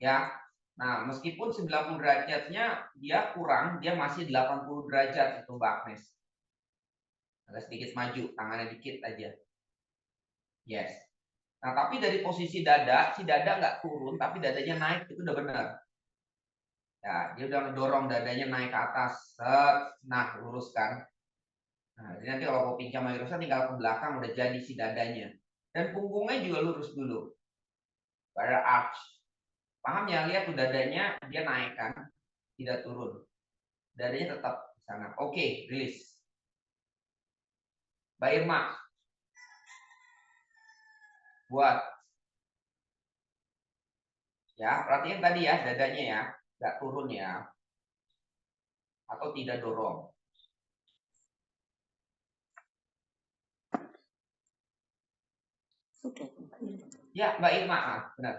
Ya. Nah, meskipun 90 derajatnya dia kurang, dia masih 80 derajat itu Mbak Agnes. Agak sedikit maju, tangannya dikit aja. Yes. Nah, tapi dari posisi dada, si dada nggak turun, tapi dadanya naik, itu udah benar. Ya, dia udah mendorong dadanya naik ke atas. Set. Nah, luruskan. Nah, jadi nanti kalau mau pincang mayurusnya tinggal ke belakang, udah jadi si dadanya. Dan punggungnya juga lurus dulu. Pada arch. Paham ya? Lihat tuh dadanya, dia naik kan. Tidak turun. Dadanya tetap di sana. Oke, rilis. Mbak Irma. Buat. Ya, perhatiin tadi ya, dadanya ya. Nggak turun ya. Atau tidak dorong. Ya, Mbak Irma. Benar.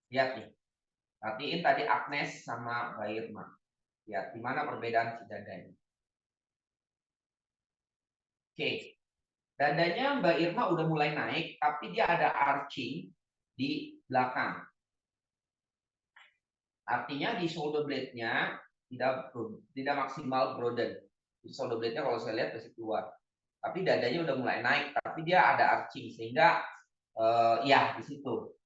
Lihat nih. Perhatiin tadi Agnes sama Mbak Irma. Lihat, di mana perbedaan si dadanya. Oke. Dadanya Mbak Irma udah mulai naik, tapi dia ada arching di belakang. Artinya di shoulder blade-nya tidak maksimal broaden. Di shoulder blade-nya kalau saya lihat masih keluar. Tapi dadanya udah mulai naik, tapi dia ada arching sehingga ya di situ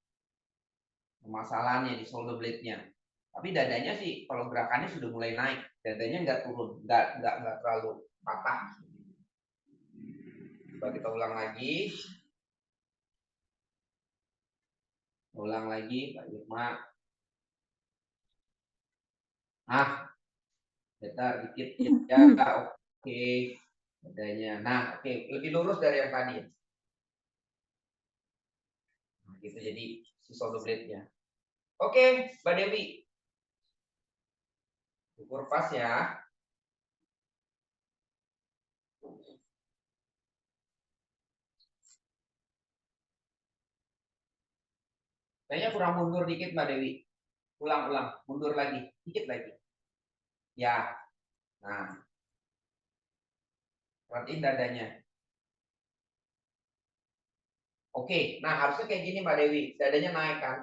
masalahnya di shoulder blade-nya. Tapi dadanya sih kalau gerakannya sudah mulai naik, dadanya nggak turun, nggak terlalu patah. Coba kita ulang lagi. Ulang lagi, Pak Irma. Bentar dikit ya. Oke. Dadanya. Nah, oke, lebih lurus dari yang tadi. Nah, gitu jadi si shoulder blade-nya. Oke, Mbak Dewi. Ukur pas ya. Kayaknya kurang mundur dikit Mbak Dewi. Ulang, mundur lagi, dikit lagi. Ya. Nah. Perhatiin dadanya. Oke, nah harusnya kayak gini Mbak Dewi. Dadanya naik kan.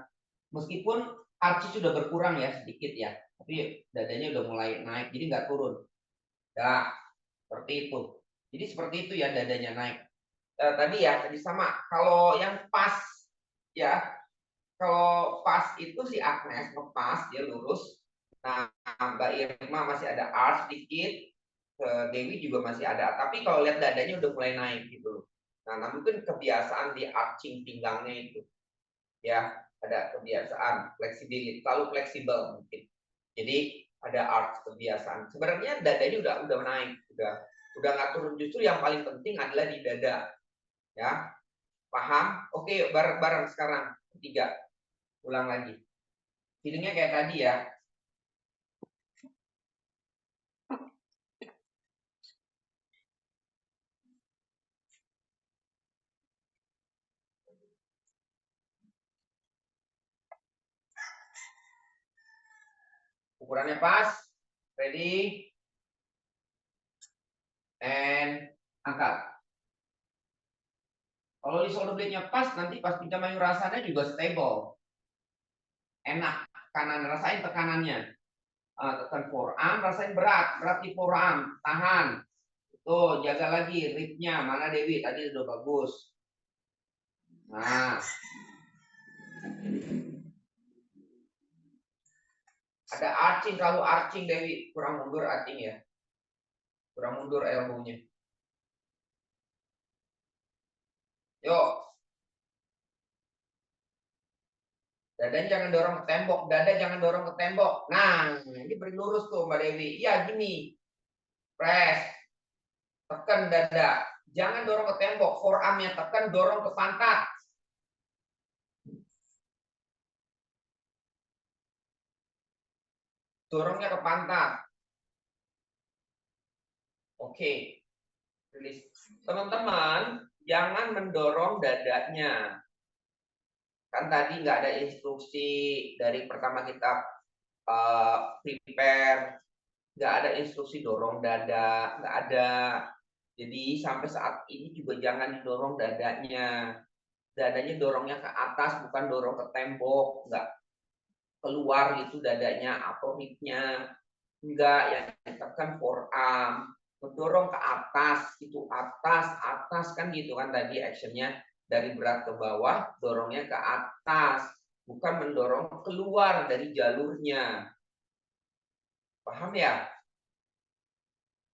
Meskipun archi sudah berkurang ya sedikit ya. Tapi dadanya udah mulai naik, jadi nggak turun. Nah, seperti itu. Jadi seperti itu ya dadanya naik. Tadi sama. Kalau yang pas ya, kalau pas itu si Agnes lepas dia lurus. Nah, Mbak Irma masih ada arch sedikit. Dewi juga masih ada. Tapi kalau lihat dadanya udah mulai naik gitu. Nah, mungkin kebiasaan di arching pinggangnya itu. Ya, ada kebiasaan fleksibilitas, terlalu fleksibel mungkin. Jadi ada arch kebiasaan. Sebenarnya dadanya udah naik, udah nggak turun. Justru yang paling penting adalah di dada. Ya, paham? Oke, bareng-bareng sekarang. Ketiga, ulang lagi. Feelingnya kayak tadi ya. Ukurannya pas. Ready? And angkat. Kalau di shoulder blade-nya pas, nanti pas pinjam mayu rasanya juga stable. Enak. Kanan, rasain tekanannya. Tekan forearm, rasain berat di forearm. Tahan. Tuh, jaga lagi ribnya. Mana Dewi? Tadi udah bagus. Nah. Ada arching, terlalu arching Dewi. Kurang mundur arching ya. Kurang mundur elbow-nya. Yuk. Dada jangan dorong ke tembok. Dada jangan dorong ke tembok. Nah, ini beri lurus tuh Mbak Dewi. Iya, gini. Press. Tekan dada. Jangan dorong ke tembok. Forearm-nya tekan, dorong ke pantat. Dorongnya ke pantat. Oke. Rilis. Teman-teman, jangan mendorong dadanya. Kan tadi nggak ada instruksi dari pertama kita prepare. Nggak ada instruksi dorong dada. Nggak ada. Jadi sampai saat ini juga jangan didorong dadanya. Dadanya dorongnya ke atas, bukan dorong ke tembok. Nggak keluar gitu dadanya atau ribnya. Enggak, yang ditekan forearm, mendorong ke atas, itu atas kan gitu kan tadi actionnya dari berat ke bawah, dorongnya ke atas, bukan mendorong keluar dari jalurnya. Paham ya?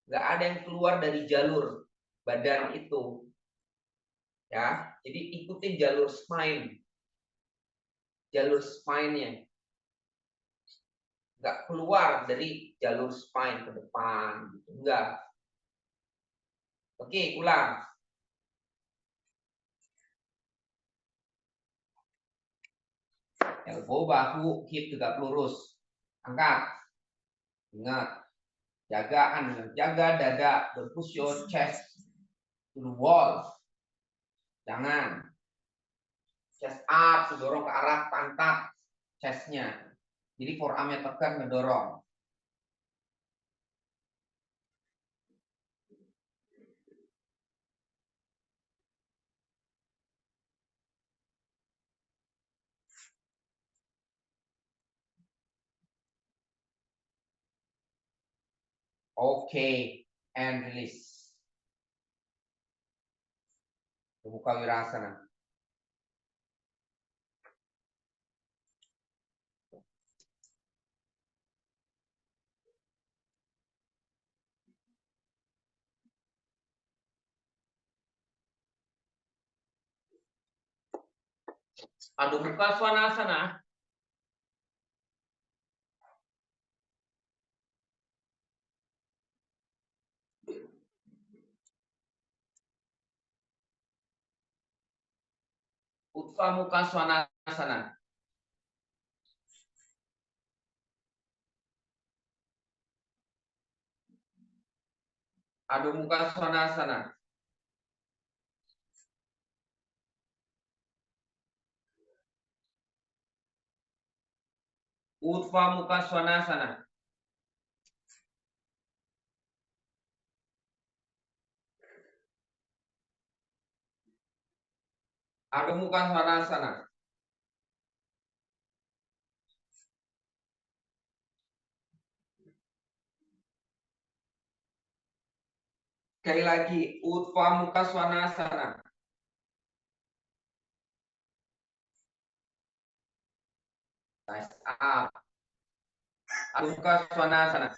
Nggak ada yang keluar dari jalur badan itu. Ya, jadi ikutin jalur spine. Jalur spine-nya. Nggak keluar dari jalur spine ke depan. Gitu. Enggak. Oke, ulang. Elbow, bahu, hip tegak lurus. Angkat. Ingat. Jaga dada. Don't push your chest to the wall. Jangan. Chest up, dorong ke arah pantat chestnya. Jadi forearmnya tekan, ngedorong. Oke, and release. Buka wirasana. Adho Mukha Svanasana. Utva Mukha Svanasana. Adho Mukha Svanasana. Utva Mukha Svanasana. Adho Mukha Svanasana. Sekali lagi, Utva Mukha Svanasana. Nice up. Adho Mukha Svanasana.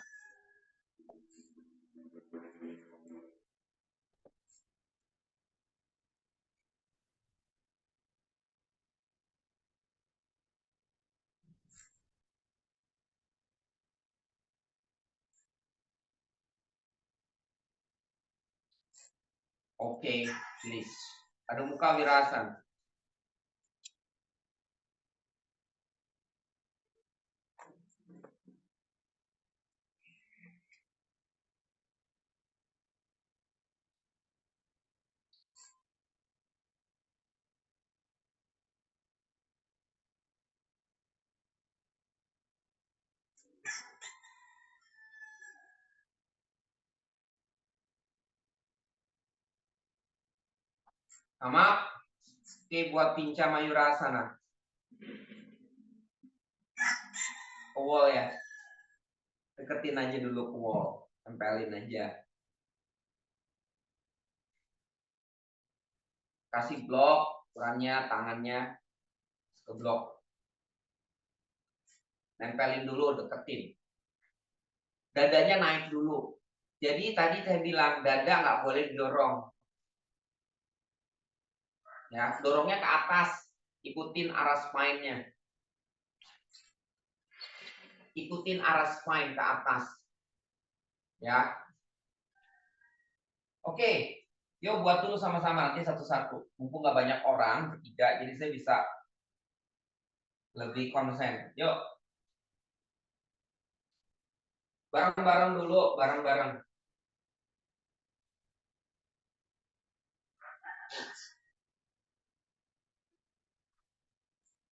Oke, please. Adho Mukha Virasana. Sama. Oke, buat Pinca Mayurasana. Ke wall ya. Deketin aja dulu ke wall. Tempelin aja. Kasih blok, ukurannya, tangannya ke blok. Nempelin dulu, deketin. Dadanya naik dulu. Jadi tadi saya bilang dada nggak boleh didorong. Ya, dorongnya ke atas. Ikutin arah spine-nya. Ikutin arah spine ke atas. Ya. Oke. Yuk buat dulu sama-sama nanti satu-satu. Mumpung nggak banyak orang, bertiga, jadi saya bisa lebih konsen. Yuk. Bareng-bareng dulu, bareng-bareng.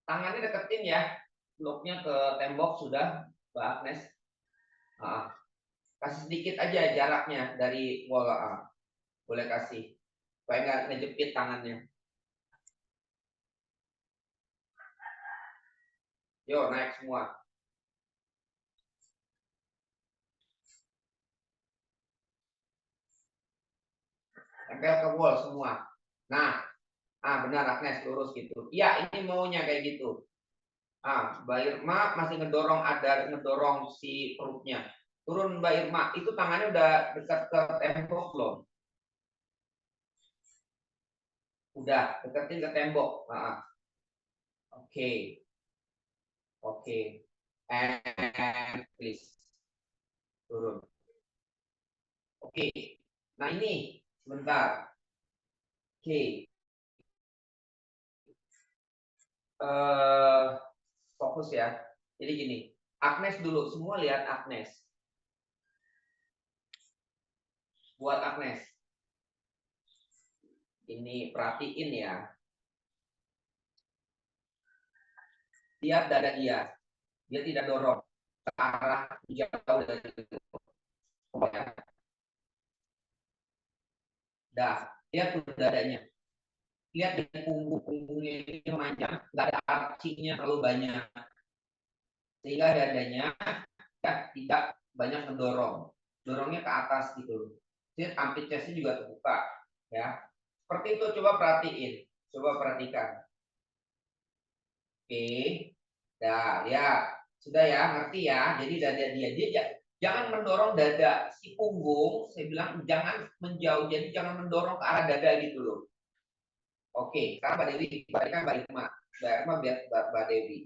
Tangannya deketin ya. Bloknya ke tembok sudah, Mbak Agnes. Kasih sedikit aja jaraknya dari wall. Boleh kasih. Supaya nggak ngejepit tangannya. Yuk, naik semua. Tempel ke wall semua. Nah, benar Agnes, lurus gitu. Iya, ini maunya kayak gitu. Mbak Irma masih ngedorong si perutnya. Turun Mbak Irma, itu tangannya udah dekat ke tembok belum? Udah, deketin ke tembok. Oke. And please. Turun. Oke. Nah ini, sebentar. Oke. Fokus ya. Jadi gini, Agnes dulu, semua lihat Agnes. Buat Agnes. Ini perhatiin ya. Lihat dada dia. Dia tidak dorong ke arah jauh dari itu. Dah, lihat tuh dadanya. Lihat di punggungnya ini panjang, nggak ada arcingnya terlalu banyak. Sehingga dadanya tidak banyak mendorong. Dorongnya ke atas gitu. Jadi armpit chestnya juga terbuka. Ya. Seperti itu, coba perhatiin. Coba perhatikan. Oke. Dah, lihat. Sudah ya, ngerti ya. Jadi dada dia jangan mendorong dada si punggung. Saya bilang jangan menjauh. Jadi jangan mendorong ke arah dada gitu loh. Oke, sekarang Mbak Dewi, tadi kan Mbak Irma. Mbak Irma biar Mbak Dewi.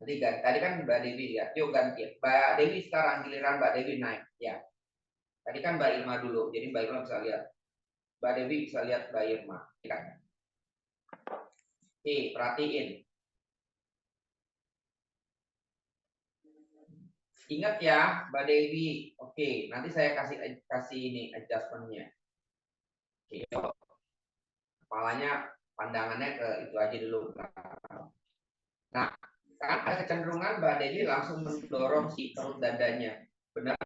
Nanti tadi kan Mbak Dewi ya. Yuk ganti. Mbak Dewi sekarang giliran Mbak Dewi naik. Ya. Tadi kan Mbak Irma dulu. Jadi Mbak Irma bisa lihat. Mbak Dewi bisa lihat Mbak Irma. Ya. Oke, perhatiin. Ingat ya, Mbak Dewi. Oke, nanti saya kasih ini adjustmentnya. Oke, yuk. Kepalanya pandangannya ke itu aja dulu. Nah, kan ada kecenderungan Mbak Dewi langsung mendorong si perut dadanya. Benar?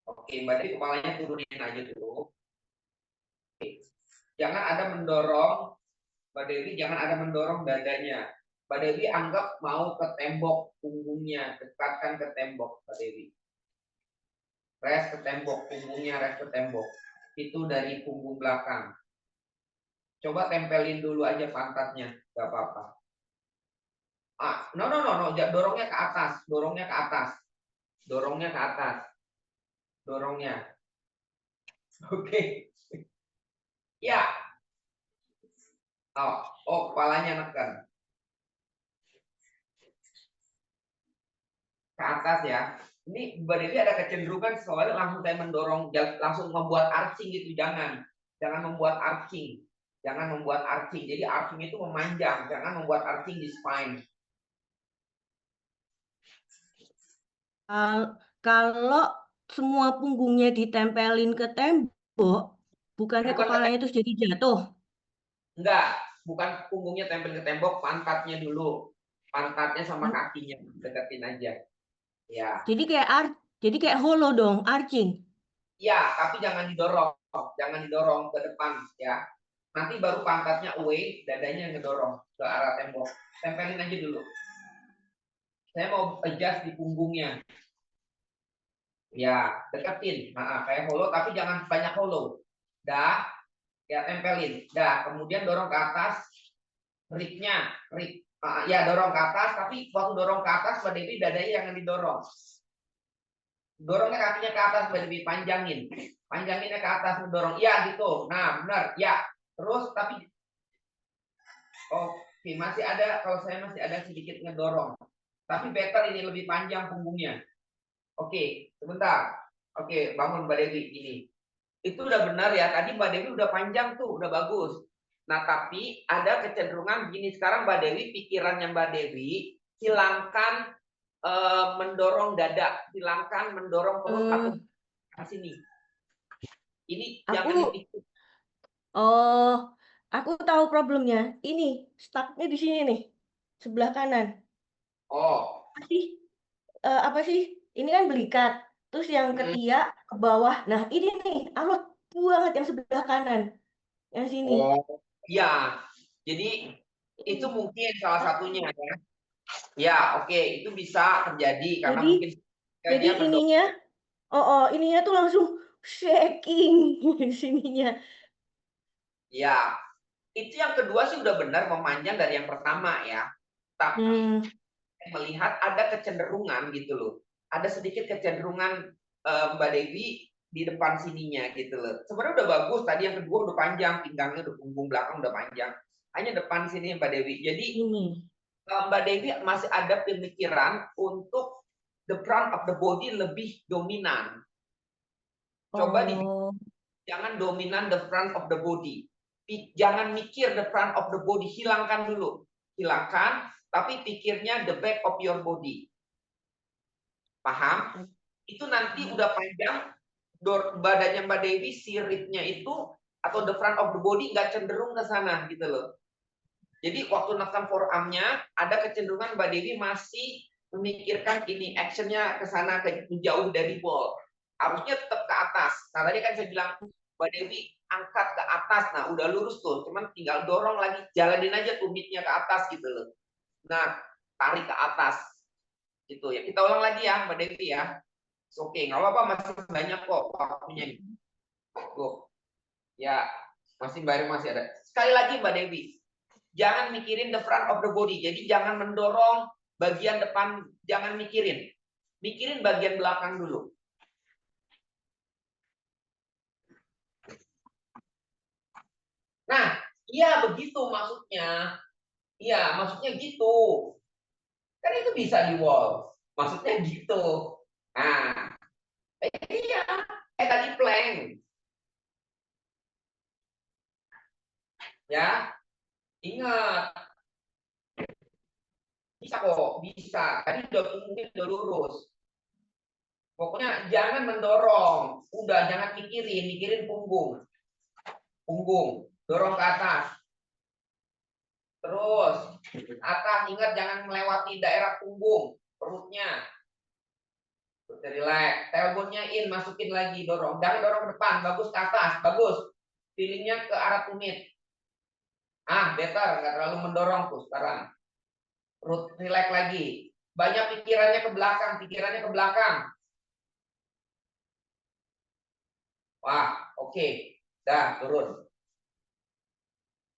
Oke, Mbak Dewi kepalanya turunin aja dulu. Oke. Jangan ada mendorong, Mbak Dewi jangan ada mendorong dadanya. Mbak Dewi anggap mau ke tembok punggungnya, dekatkan ke tembok Mbak Dewi. Rest ke tembok, punggungnya rest ke tembok. Itu dari punggung belakang. Coba tempelin dulu aja pantatnya, nggak apa-apa. No, dorongnya ke atas, dorongnya ke atas, dorongnya ke atas, dorongnya. Oke. Ya. Kepalanya neken. Ke atas ya. Ini Mbak Dewi ada kecenderungan soalnya langsung saya mendorong, langsung membuat arching gitu. Jangan membuat arching. Jangan membuat arching. Jadi arching itu memanjang. Jangan membuat arching di spine. Kalau semua punggungnya ditempelin ke tembok, bukannya kepalanya itu jadi jatuh? Enggak, bukan punggungnya tempel ke tembok, pantatnya dulu. Pantatnya sama kakinya deketin aja. Ya. Jadi kayak hollow dong, arching. Ya, tapi jangan didorong ke depan ya. Nanti baru pantatnya away, dadanya ngedorong ke arah tembok. Tempelin aja dulu. Saya mau adjust di punggungnya. Ya, deketin. Kayak hollow, tapi jangan banyak hollow. Dah, ya tempelin. Dah, kemudian dorong ke atas. Ribnya, ya dorong ke atas. Tapi waktu dorong ke atas, Mbak Dewi dadanya jangan didorong. Dorongnya kakinya ke atas, Mbak Dewi, panjangin. Panjanginnya ke atas, mendorong. Iya, gitu. Nah, benar. Ya, terus tapi oke, masih ada, kalau saya masih ada sedikit ngedorong. Tapi better ini lebih panjang punggungnya. Oke, sebentar. Oke, bangun Mbak Dewi ini. Itu udah benar ya. Tadi Mbak Dewi udah panjang tuh, udah bagus. Nah, tapi ada kecenderungan gini sekarang Mbak Dewi, pikirannya Mbak Dewi, hilangkan mendorong dada, hilangkan mendorong perut atau ke sini. Ini jangan dipikir. Aku tahu problemnya. Ini stucknya di sini nih, sebelah kanan. Apa sih? Ini kan belikat. Terus yang ketiak ke bawah. Nah, ini nih alot banget yang sebelah kanan. Yang sini. Ya. Jadi itu mungkin salah satunya ya. Ya, oke, itu bisa terjadi karena mungkin jadi ininya ininya tuh langsung shaking di sininya. Ya, itu yang kedua sih udah benar memanjang dari yang pertama ya. Tapi melihat ada kecenderungan gitu loh. Ada sedikit kecenderungan Mbak Dewi di depan sininya gitu loh. Sebenarnya udah bagus, tadi yang kedua udah panjang, pinggangnya udah punggung belakang udah panjang. Hanya depan sini Mbak Dewi. Jadi Mbak Dewi masih ada pemikiran untuk the front of the body lebih dominan. Coba jangan dominan the front of the body. Jangan mikir the front of the body, hilangkan dulu. Hilangkan, tapi pikirnya the back of your body. Paham? Itu nanti udah panjang, badannya Mbak Dewi, siripnya itu, atau the front of the body nggak cenderung ke sana gitu loh. Jadi waktu nekan forearmnya, ada kecenderungan Mbak Dewi masih memikirkan ini, actionnya ke sana, jauh dari ball. Harusnya tetap ke atas. Nah tadi kan saya bilang, Mbak Dewi angkat ke atas, nah udah lurus tuh, cuman tinggal dorong lagi, jalanin aja tumitnya ke atas gitu loh. Nah, tarik ke atas, gitu ya. Kita ulang lagi ya, Mbak Dewi ya. Oke, nggak apa-apa, masih banyak kok waktunya nih. Tuh, ya, masih ada. Sekali lagi Mbak Dewi, jangan mikirin the front of the body. Jadi jangan mendorong bagian depan, jangan mikirin. Mikirin bagian belakang dulu. Nah, iya begitu maksudnya. Iya, maksudnya gitu. Kan itu bisa di wall. Maksudnya gitu. Nah, iya, tadi plank. Ya, ingat. Bisa kok, bisa. Tadi udah mungkin udah lurus. Pokoknya jangan mendorong. Udah, jangan mikirin punggung. Punggung, dorong ke atas. Terus, atas, ingat jangan melewati daerah punggung, perutnya. Relax, tailbone-nya in, masukin lagi, dorong. Jangan dorong ke depan, bagus ke atas, bagus. Feelingnya ke arah tumit. Better, nggak terlalu mendorong tuh sekarang. Perut relax lagi. Banyak pikirannya ke belakang. Wah, oke. Dah, turun.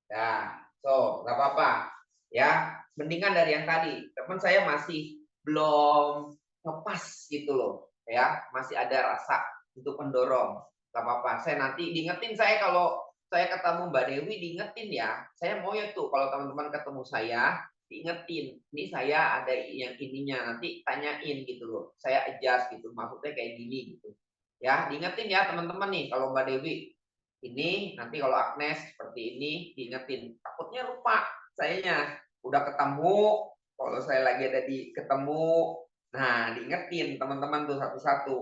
Dah, nggak apa-apa. Ya, mendingan dari yang tadi. Teman saya masih belum ngepas gitu loh. Ya, masih ada rasa untuk mendorong. Nggak apa-apa. Saya nanti diingetin saya kalau saya ketemu Mbak Dewi, diingetin ya. Saya mau ya tuh kalau teman-teman ketemu saya, diingetin. Ini saya ada yang ininya, nanti tanyain gitu loh. Saya adjust gitu, maksudnya kayak gini gitu. Ya, diingetin ya teman-teman nih kalau Mbak Dewi ini nanti kalau Agnes seperti ini diingetin. Takutnya lupa sayanya udah ketemu, kalau saya lagi ada di ketemu, nah diingetin teman-teman tuh satu-satu.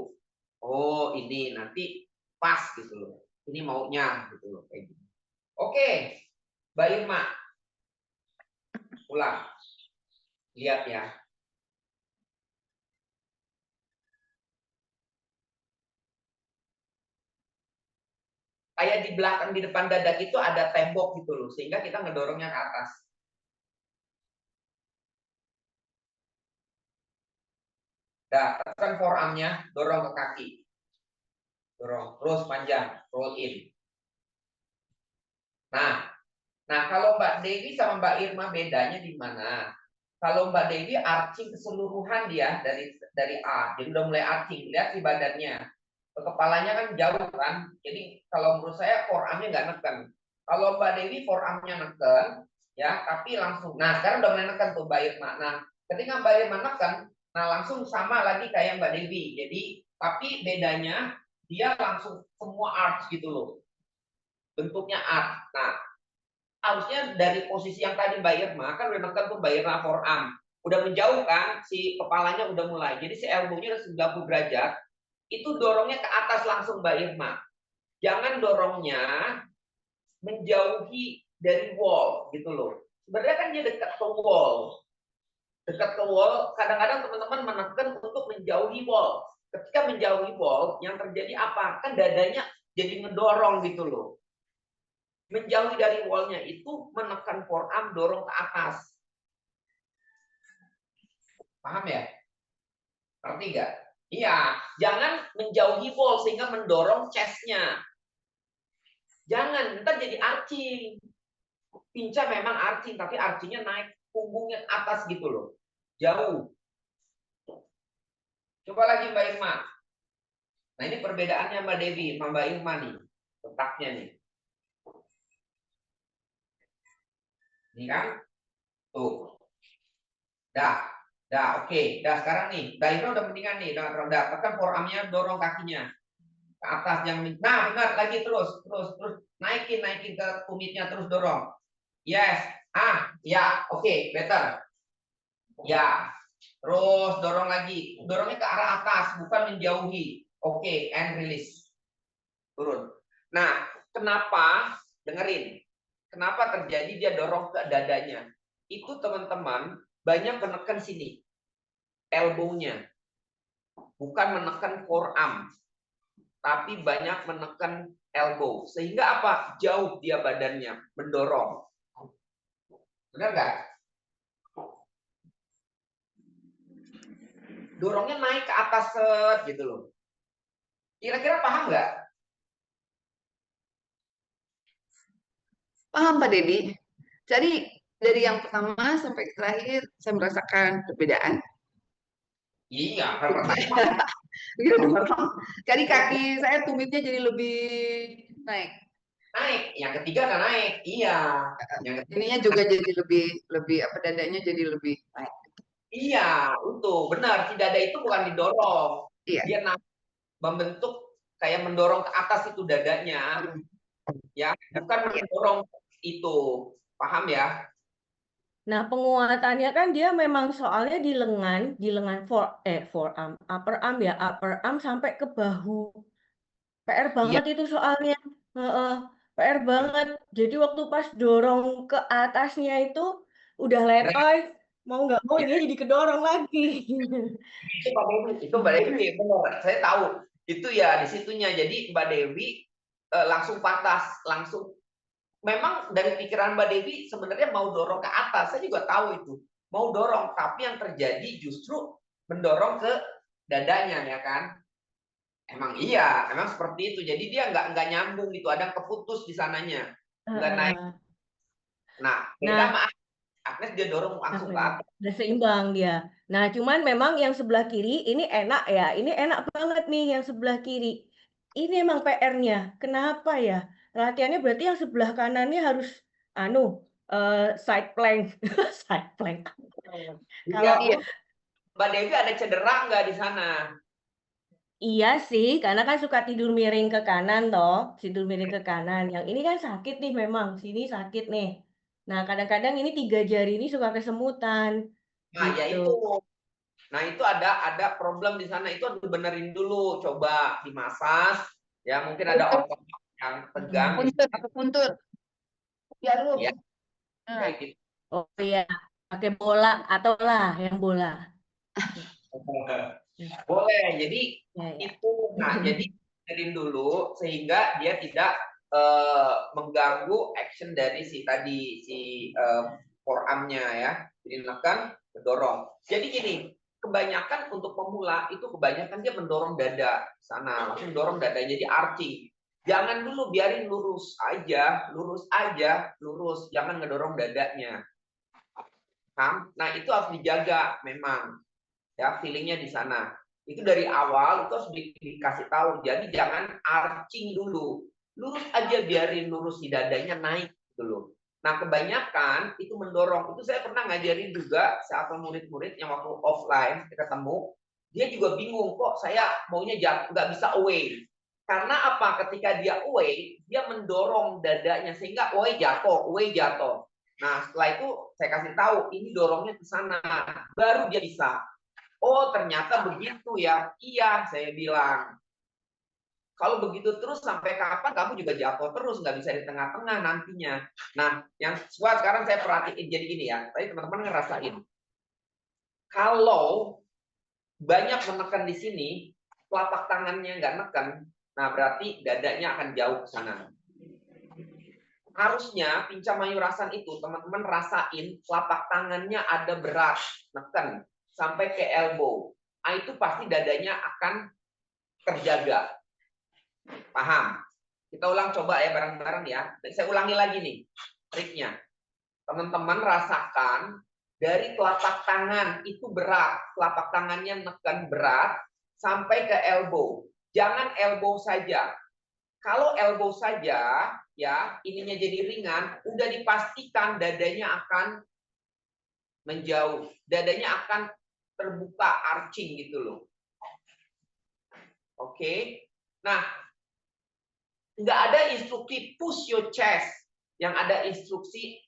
Oh, ini nanti pas gitu loh. Ini maunya gitu loh kayak gini. Oke. Mbak Irma. Ulang. Lihat ya. Kayak di belakang, di depan dada itu ada tembok gitu loh, sehingga kita ngedorongnya ke atas. Nah, tekan forearmnya, dorong ke kaki. Dorong, terus panjang, roll in. Nah, kalau Mbak Dewi sama Mbak Irma bedanya di mana? Kalau Mbak Dewi arching keseluruhan dia dari A, jadi udah mulai arching, lihat di badannya. Kepalanya kan jauh kan, jadi kalau menurut saya forearmnya nggak neken. Kalau Mbak Dewi forearmnya neken, ya, tapi langsung. Nah, sekarang udah mulai neken tuh Mbak Irma. Nah, ketika Mbak Irma neken, nah langsung sama lagi kayak Mbak Dewi. Jadi, tapi bedanya dia langsung semua arch gitu loh. Bentuknya arch. Nah, harusnya dari posisi yang tadi Mbak Irma kan udah neken tuh Mbak Irma forearm. Udah menjauh kan, si kepalanya udah mulai. Jadi si elbow-nya udah 90 derajat. Itu dorongnya ke atas langsung Mbak Irma. Jangan dorongnya menjauhi dari wall gitu loh. Sebenarnya kan dia dekat ke wall. Dekat ke wall, kadang-kadang teman-teman menekan untuk menjauhi wall. Ketika menjauhi wall, yang terjadi apa? Kan dadanya jadi ngedorong gitu loh. Menjauhi dari wallnya itu menekan forearm, dorong ke atas. Paham ya? Ngerti nggak? Iya, jangan menjauhi ball sehingga mendorong chest-nya. Jangan, ntar jadi arching. Pinca memang arching, tapi archingnya naik punggungnya atas gitu loh. Jauh. Coba lagi Mbak Irma. Nah ini perbedaannya Mbak Dewi sama Mbak Irma nih. Letaknya nih. Ini kan? Tuh. Dah. Dah, oke. Dah sekarang nih. Mbak Irma udah mendingan nih. Udah tekan forearmnya, dorong kakinya ke atas. Nah benar, lagi terus naikin ke tumitnya, terus dorong. Yes. Ya, oke, better. Ya. Terus dorong lagi. Dorongnya ke arah atas, bukan menjauhi. Oke, and release. Turun. Nah, kenapa? Dengerin. Kenapa terjadi dia dorong ke dadanya? Itu teman-teman banyak menekan sini. Elbow-nya. Bukan menekan forearm. Tapi banyak menekan elbow. Sehingga apa? Jauh dia badannya. Mendorong. Benar nggak? Dorongnya naik ke atas gitu loh. Kira-kira paham nggak? Paham Pak Dedi? Jadi dari yang pertama sampai terakhir saya merasakan perbedaan. Iya, pertama. Jadi kaki saya tumitnya jadi lebih naik. Yang ketiga nggak naik. Iya. Ininya juga jadi lebih apa, dadanya jadi lebih naik. Iya, untuk benar. Si dada itu bukan didorong. Iya. Dia membentuk kayak mendorong ke atas itu dadanya. Ya, bukan mendorong itu. Paham ya? Nah, penguatannya kan dia memang soalnya di lengan forearm, upper arm sampai ke bahu. PR banget itu soalnya. PR banget. Jadi waktu pas dorong ke atasnya itu udah letoy, mau nggak mau ini jadi kedorong lagi. Itu Mbak Dewi, benar. Saya tahu. Itu ya di situnya. Jadi Mbak Dewi langsung patas, langsung. Memang dari pikiran Mbak Dewi sebenarnya mau dorong ke atas. Saya juga tahu itu. Mau dorong, tapi yang terjadi justru mendorong ke dadanya, ya kan? Emang iya, emang seperti itu. Jadi dia nggak nyambung gitu, ada keputus di sananya, nggak naik. Nah, beda sama Agnes, dia dorong langsung ke atas. Udah seimbang dia. Nah, cuman memang yang sebelah kiri ini enak ya. Ini enak banget nih yang sebelah kiri. Ini emang PR-nya. Kenapa ya? Latihannya berarti yang sebelah kanannya harus side plank. Side plank. Kalau Mbak Dewi ada cedera nggak di sana? iya sih, karena kan suka tidur miring ke kanan toh, tidur miring ke kanan. Yang ini kan sakit nih memang, sini sakit nih. Nah, kadang-kadang ini 3 jari ini suka kesemutan. Nah, ya Gitu. itu. Nah, itu ada problem di sana. Itu harus benerin dulu. Coba dimasas. Ya, mungkin ada otot yang tegang. Puntur. Jarum. Ya, kayak gitu. Oh iya, pakai bola atau lah yang bola. Boleh. Jadi Ya. itu. Nah, jadi benerin dulu sehingga dia tidak mengganggu action dari si forearm-nya ya. Jadi menekan, mendorong. Jadi gini, kebanyakan untuk pemula itu kebanyakan dia mendorong dada sana, langsung dorong dada jadi arching. Jangan dulu, biarin lurus aja, lurus, jangan ngedorong dadanya. Nah, itu harus dijaga memang. Ya, feelingnya di sana. Itu dari awal itu harus dikasih tahu. Jadi jangan arching dulu. Lurus aja, biarin lurus, si dadanya naik dulu. Nah, kebanyakan itu mendorong. Itu saya pernah ngajarin juga saat murid-murid yang waktu offline ketemu, dia juga bingung, kok saya maunya nggak bisa away. Karena apa? Ketika dia away, dia mendorong dadanya sehingga away jatuh. Nah, setelah itu saya kasih tahu, ini dorongnya ke sana, baru dia bisa. Oh, ternyata begitu ya. Iya, saya bilang. Kalau begitu terus sampai kapan kamu juga jatuh terus, nggak bisa di tengah-tengah nantinya. Nah, yang sekarang saya perhatiin jadi gini ya. Tadi teman-teman ngerasain. Kalau banyak menekan di sini, telapak tangannya nggak neken, nah berarti dadanya akan jauh ke sana. Harusnya Pinca Mayurasan itu teman-teman rasain telapak tangannya ada berat, neken sampai ke elbow. itu pasti dadanya akan terjaga. Paham? Kita ulang coba ya bareng-bareng ya. Saya ulangi lagi nih triknya. Teman-teman rasakan dari telapak tangan itu berat. Telapak tangannya nekan berat sampai ke elbow. Jangan elbow saja. Kalau elbow saja, ya ininya jadi ringan, udah dipastikan dadanya akan menjauh. Dadanya akan terbuka, arching gitu loh. Oke. Nah, nggak ada instruksi push your chest. Yang ada instruksi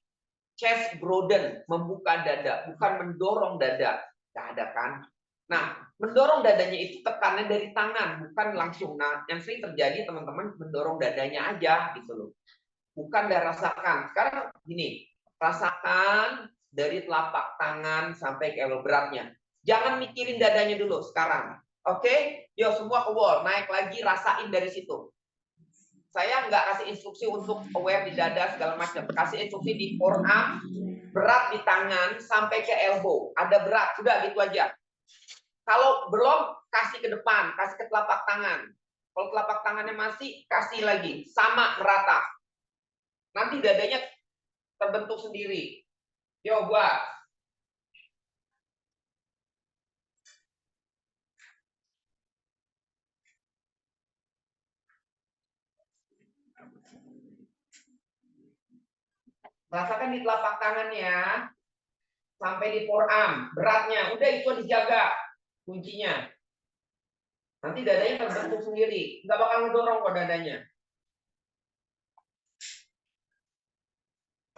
chest broaden, membuka dada, bukan mendorong dada. Nggak ada kan? Nah, mendorong dadanya itu tekannya dari tangan, bukan langsung. Nah, yang sering terjadi teman-teman mendorong dadanya aja gitu loh. Bukan dan rasakan. Sekarang gini, rasakan dari telapak tangan sampai ke elbow beratnya. Jangan mikirin dadanya dulu sekarang. Oke? Yo semua ke wall, naik lagi, rasain dari situ. Saya nggak kasih instruksi untuk aware di dada segala macam. Kasih instruksi di forearm, berat di tangan sampai ke elbow. Ada berat, sudah gitu aja. Kalau belum, kasih ke depan, kasih ke telapak tangan. Kalau telapak tangannya masih, kasih lagi. Sama, merata. Nanti dadanya terbentuk sendiri. Yo, buat. Rasakan di telapak tangannya sampai di forearm, beratnya. Udah itu dijaga kuncinya. Nanti dadanya terbentuk sendiri. Nggak bakal ngedorong kok dadanya.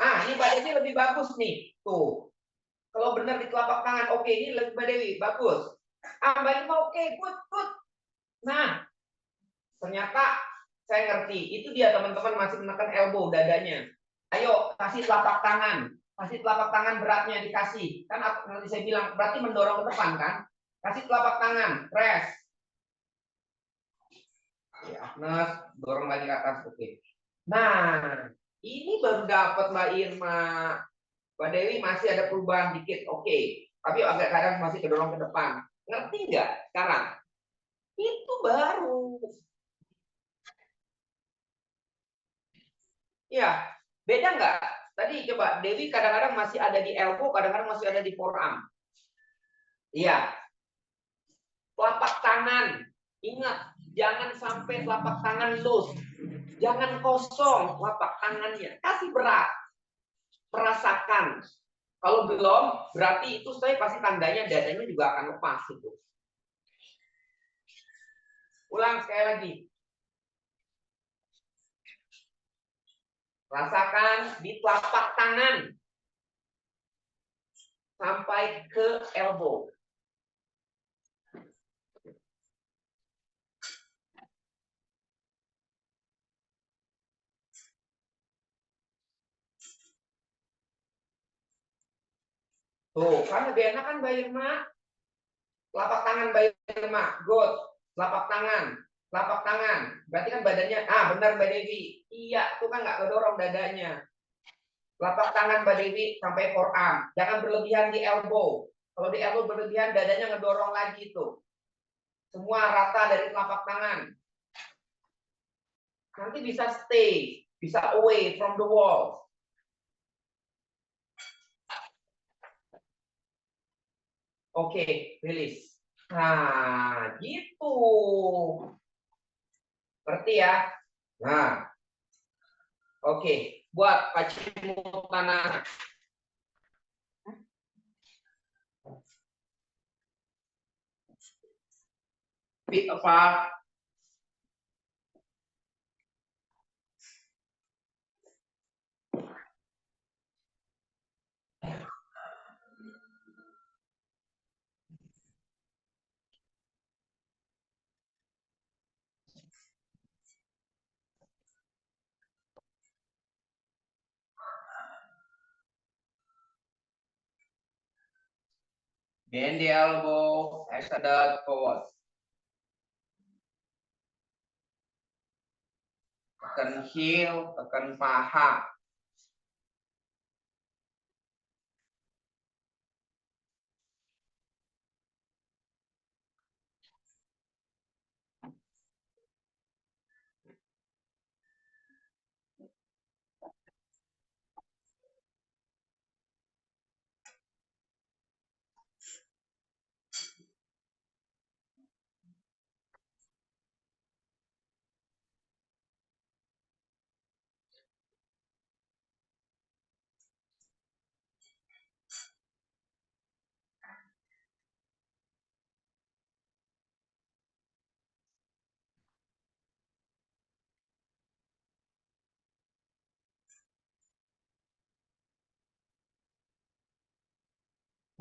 Ah, ini Mbak Dewi lebih bagus nih. Tuh. Kalau benar di telapak tangan, oke. Ini lebih Mbak Dewi, bagus. Ah, Mbak Dewi oke, good, good. Nah, ternyata saya ngerti. Itu dia teman-teman masih menekan elbow dadanya. Ayo, kasih telapak tangan. Kasih telapak tangan beratnya dikasih. Kan nanti saya bilang, berarti mendorong ke depan kan? Kasih telapak tangan, press. Ya, Agnes, dorong lagi ke atas. Oke. Nah, ini baru dapat Mbak Irma. Mbak Dewi masih ada perubahan dikit. Oke. Tapi agak kadang masih kedorong ke depan. Ngerti nggak sekarang? Itu baru. Ya, beda nggak? Tadi coba Dewi kadang-kadang masih ada di elbow, kadang-kadang masih ada di forearm. Iya. Telapak tangan. Ingat, jangan sampai telapak tangan loose. Jangan kosong telapak tangannya. Kasih berat. Merasakan. Kalau belum, berarti itu saya pasti tandanya dadanya juga akan lepas itu. Ulang sekali lagi. Rasakan di telapak tangan sampai ke elbow. Tuh, kan lebih enak kan Mbak Irma? Telapak tangan Mbak Irma, good. Telapak tangan, telapak tangan. Berarti kan badannya, benar Mbak Devi. Iya, itu kan nggak kedorong dadanya. Telapak tangan Mbak Devi sampai forearm. Jangan berlebihan di elbow. Kalau di elbow berlebihan, dadanya ngedorong lagi tuh. Semua rata dari telapak tangan. Nanti bisa stay, bisa away from the wall. Oke, release. Nah, gitu. Ngerti ya? Nah, oke. Buat Pacimu tanah. Feet apart. Bend the elbow, extend forward. Tekan heel, tekan paha.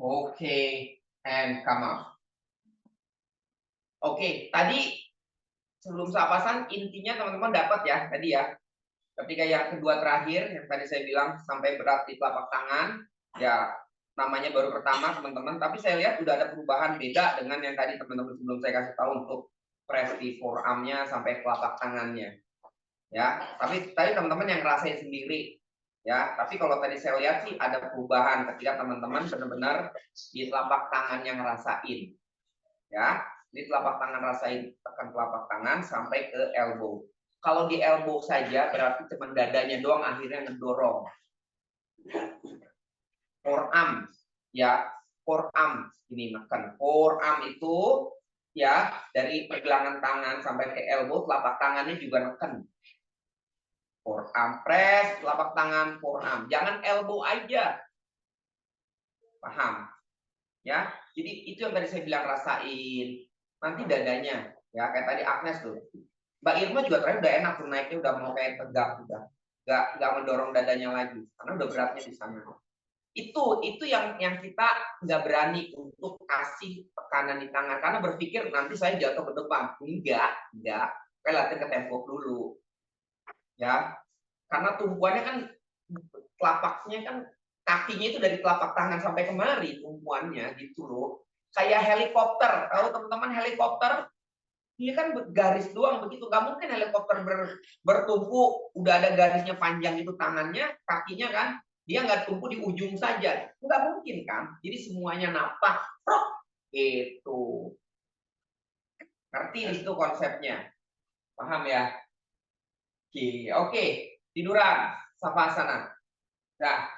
Oke, and come up. Oke, tadi sebelum sapasan intinya teman-teman dapat ya tadi ya. Ketika yang kedua terakhir yang tadi saya bilang sampai berat di telapak tangan, ya namanya baru pertama teman-teman. Tapi saya lihat udah ada perubahan beda dengan yang tadi teman-teman sebelum saya kasih tahu untuk press di forearmnya sampai telapak tangannya. Ya, tapi tadi teman-teman yang ngerasain sendiri. Ya, tapi kalau tadi saya lihat sih ada perubahan ketika teman-teman benar-benar di telapak tangan yang ngerasain. Ya, di telapak tangan rasain tekan telapak tangan sampai ke elbow. Kalau di elbow saja berarti cuma dadanya doang akhirnya ngedorong. Forearm, ya, forearm ini neken. Forearm itu ya dari pergelangan tangan sampai ke elbow, telapak tangannya juga neken. Forearm press, telapak tangan, forearm. Jangan elbow aja. Paham? Ya, jadi itu yang tadi saya bilang rasain. Nanti dadanya, ya kayak tadi Agnes tuh. Mbak Irma juga terakhir udah enak tuh naiknya udah mau kayak tegak udah. Nggak mendorong dadanya lagi karena udah beratnya di sana. Itu yang kita nggak berani untuk kasih tekanan di tangan karena berpikir nanti saya jatuh ke depan. Enggak. Kayak latihan ke tempo dulu. Ya. Karena tumpuannya kan telapaknya kan kakinya itu dari telapak tangan sampai kemari tumpuannya gitu loh. Kayak helikopter. Kalau teman-teman helikopter ini kan garis doang begitu, nggak mungkin helikopter bertumpu udah ada garisnya panjang itu tangannya, kakinya kan, dia nggak tumpu di ujung saja, nggak mungkin kan? Jadi semuanya napak, itu. Ngerti di situ konsepnya, paham ya? Oke, tiduran, savasana. Dah.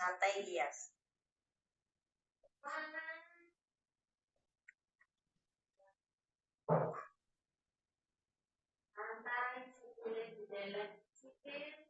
Santai Gias. Santai, sikit.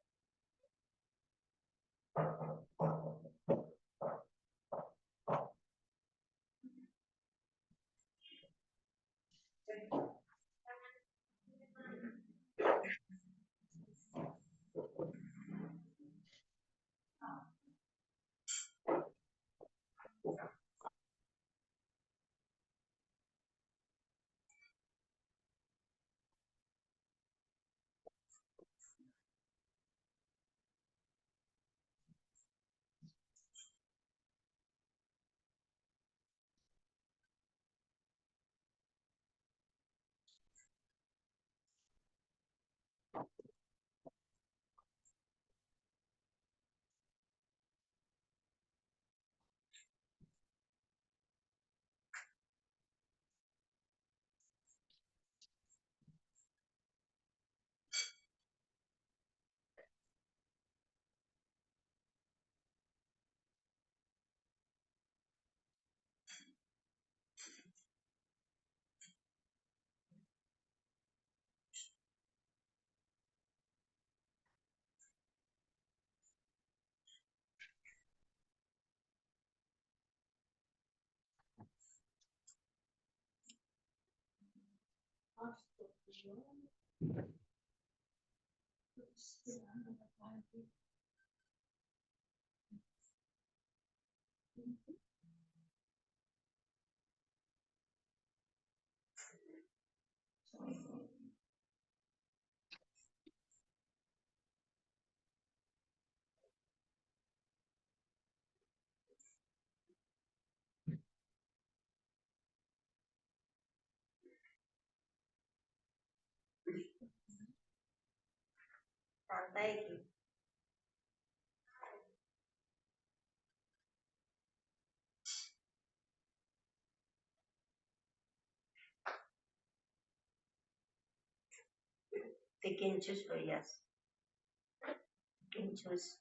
Santai. Pick and choose, oh yes. Pick and choose.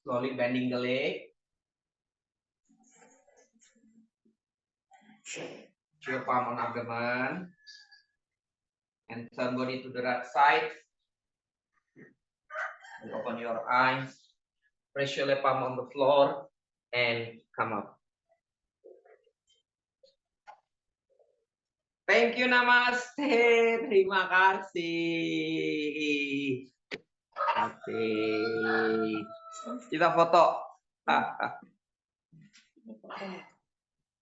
Slowly bending the leg. Your palm on abdomen. And turn body to the right side. And open your eyes. Press your left palm on the floor. And come up. Thank you, namaste. Terima kasih. Oke. Kita foto.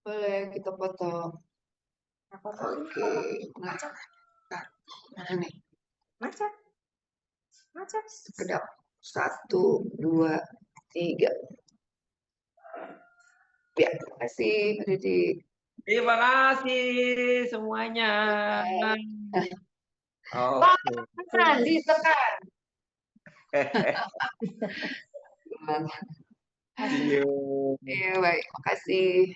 Boleh kita foto. Oke. Mana nih? Macet. Kedap. 1, 2, 3. Ya, terima kasih, Pak Didi. Terima kasih semuanya. Tekan, ditekan. See you. Iya, baik. Makasih.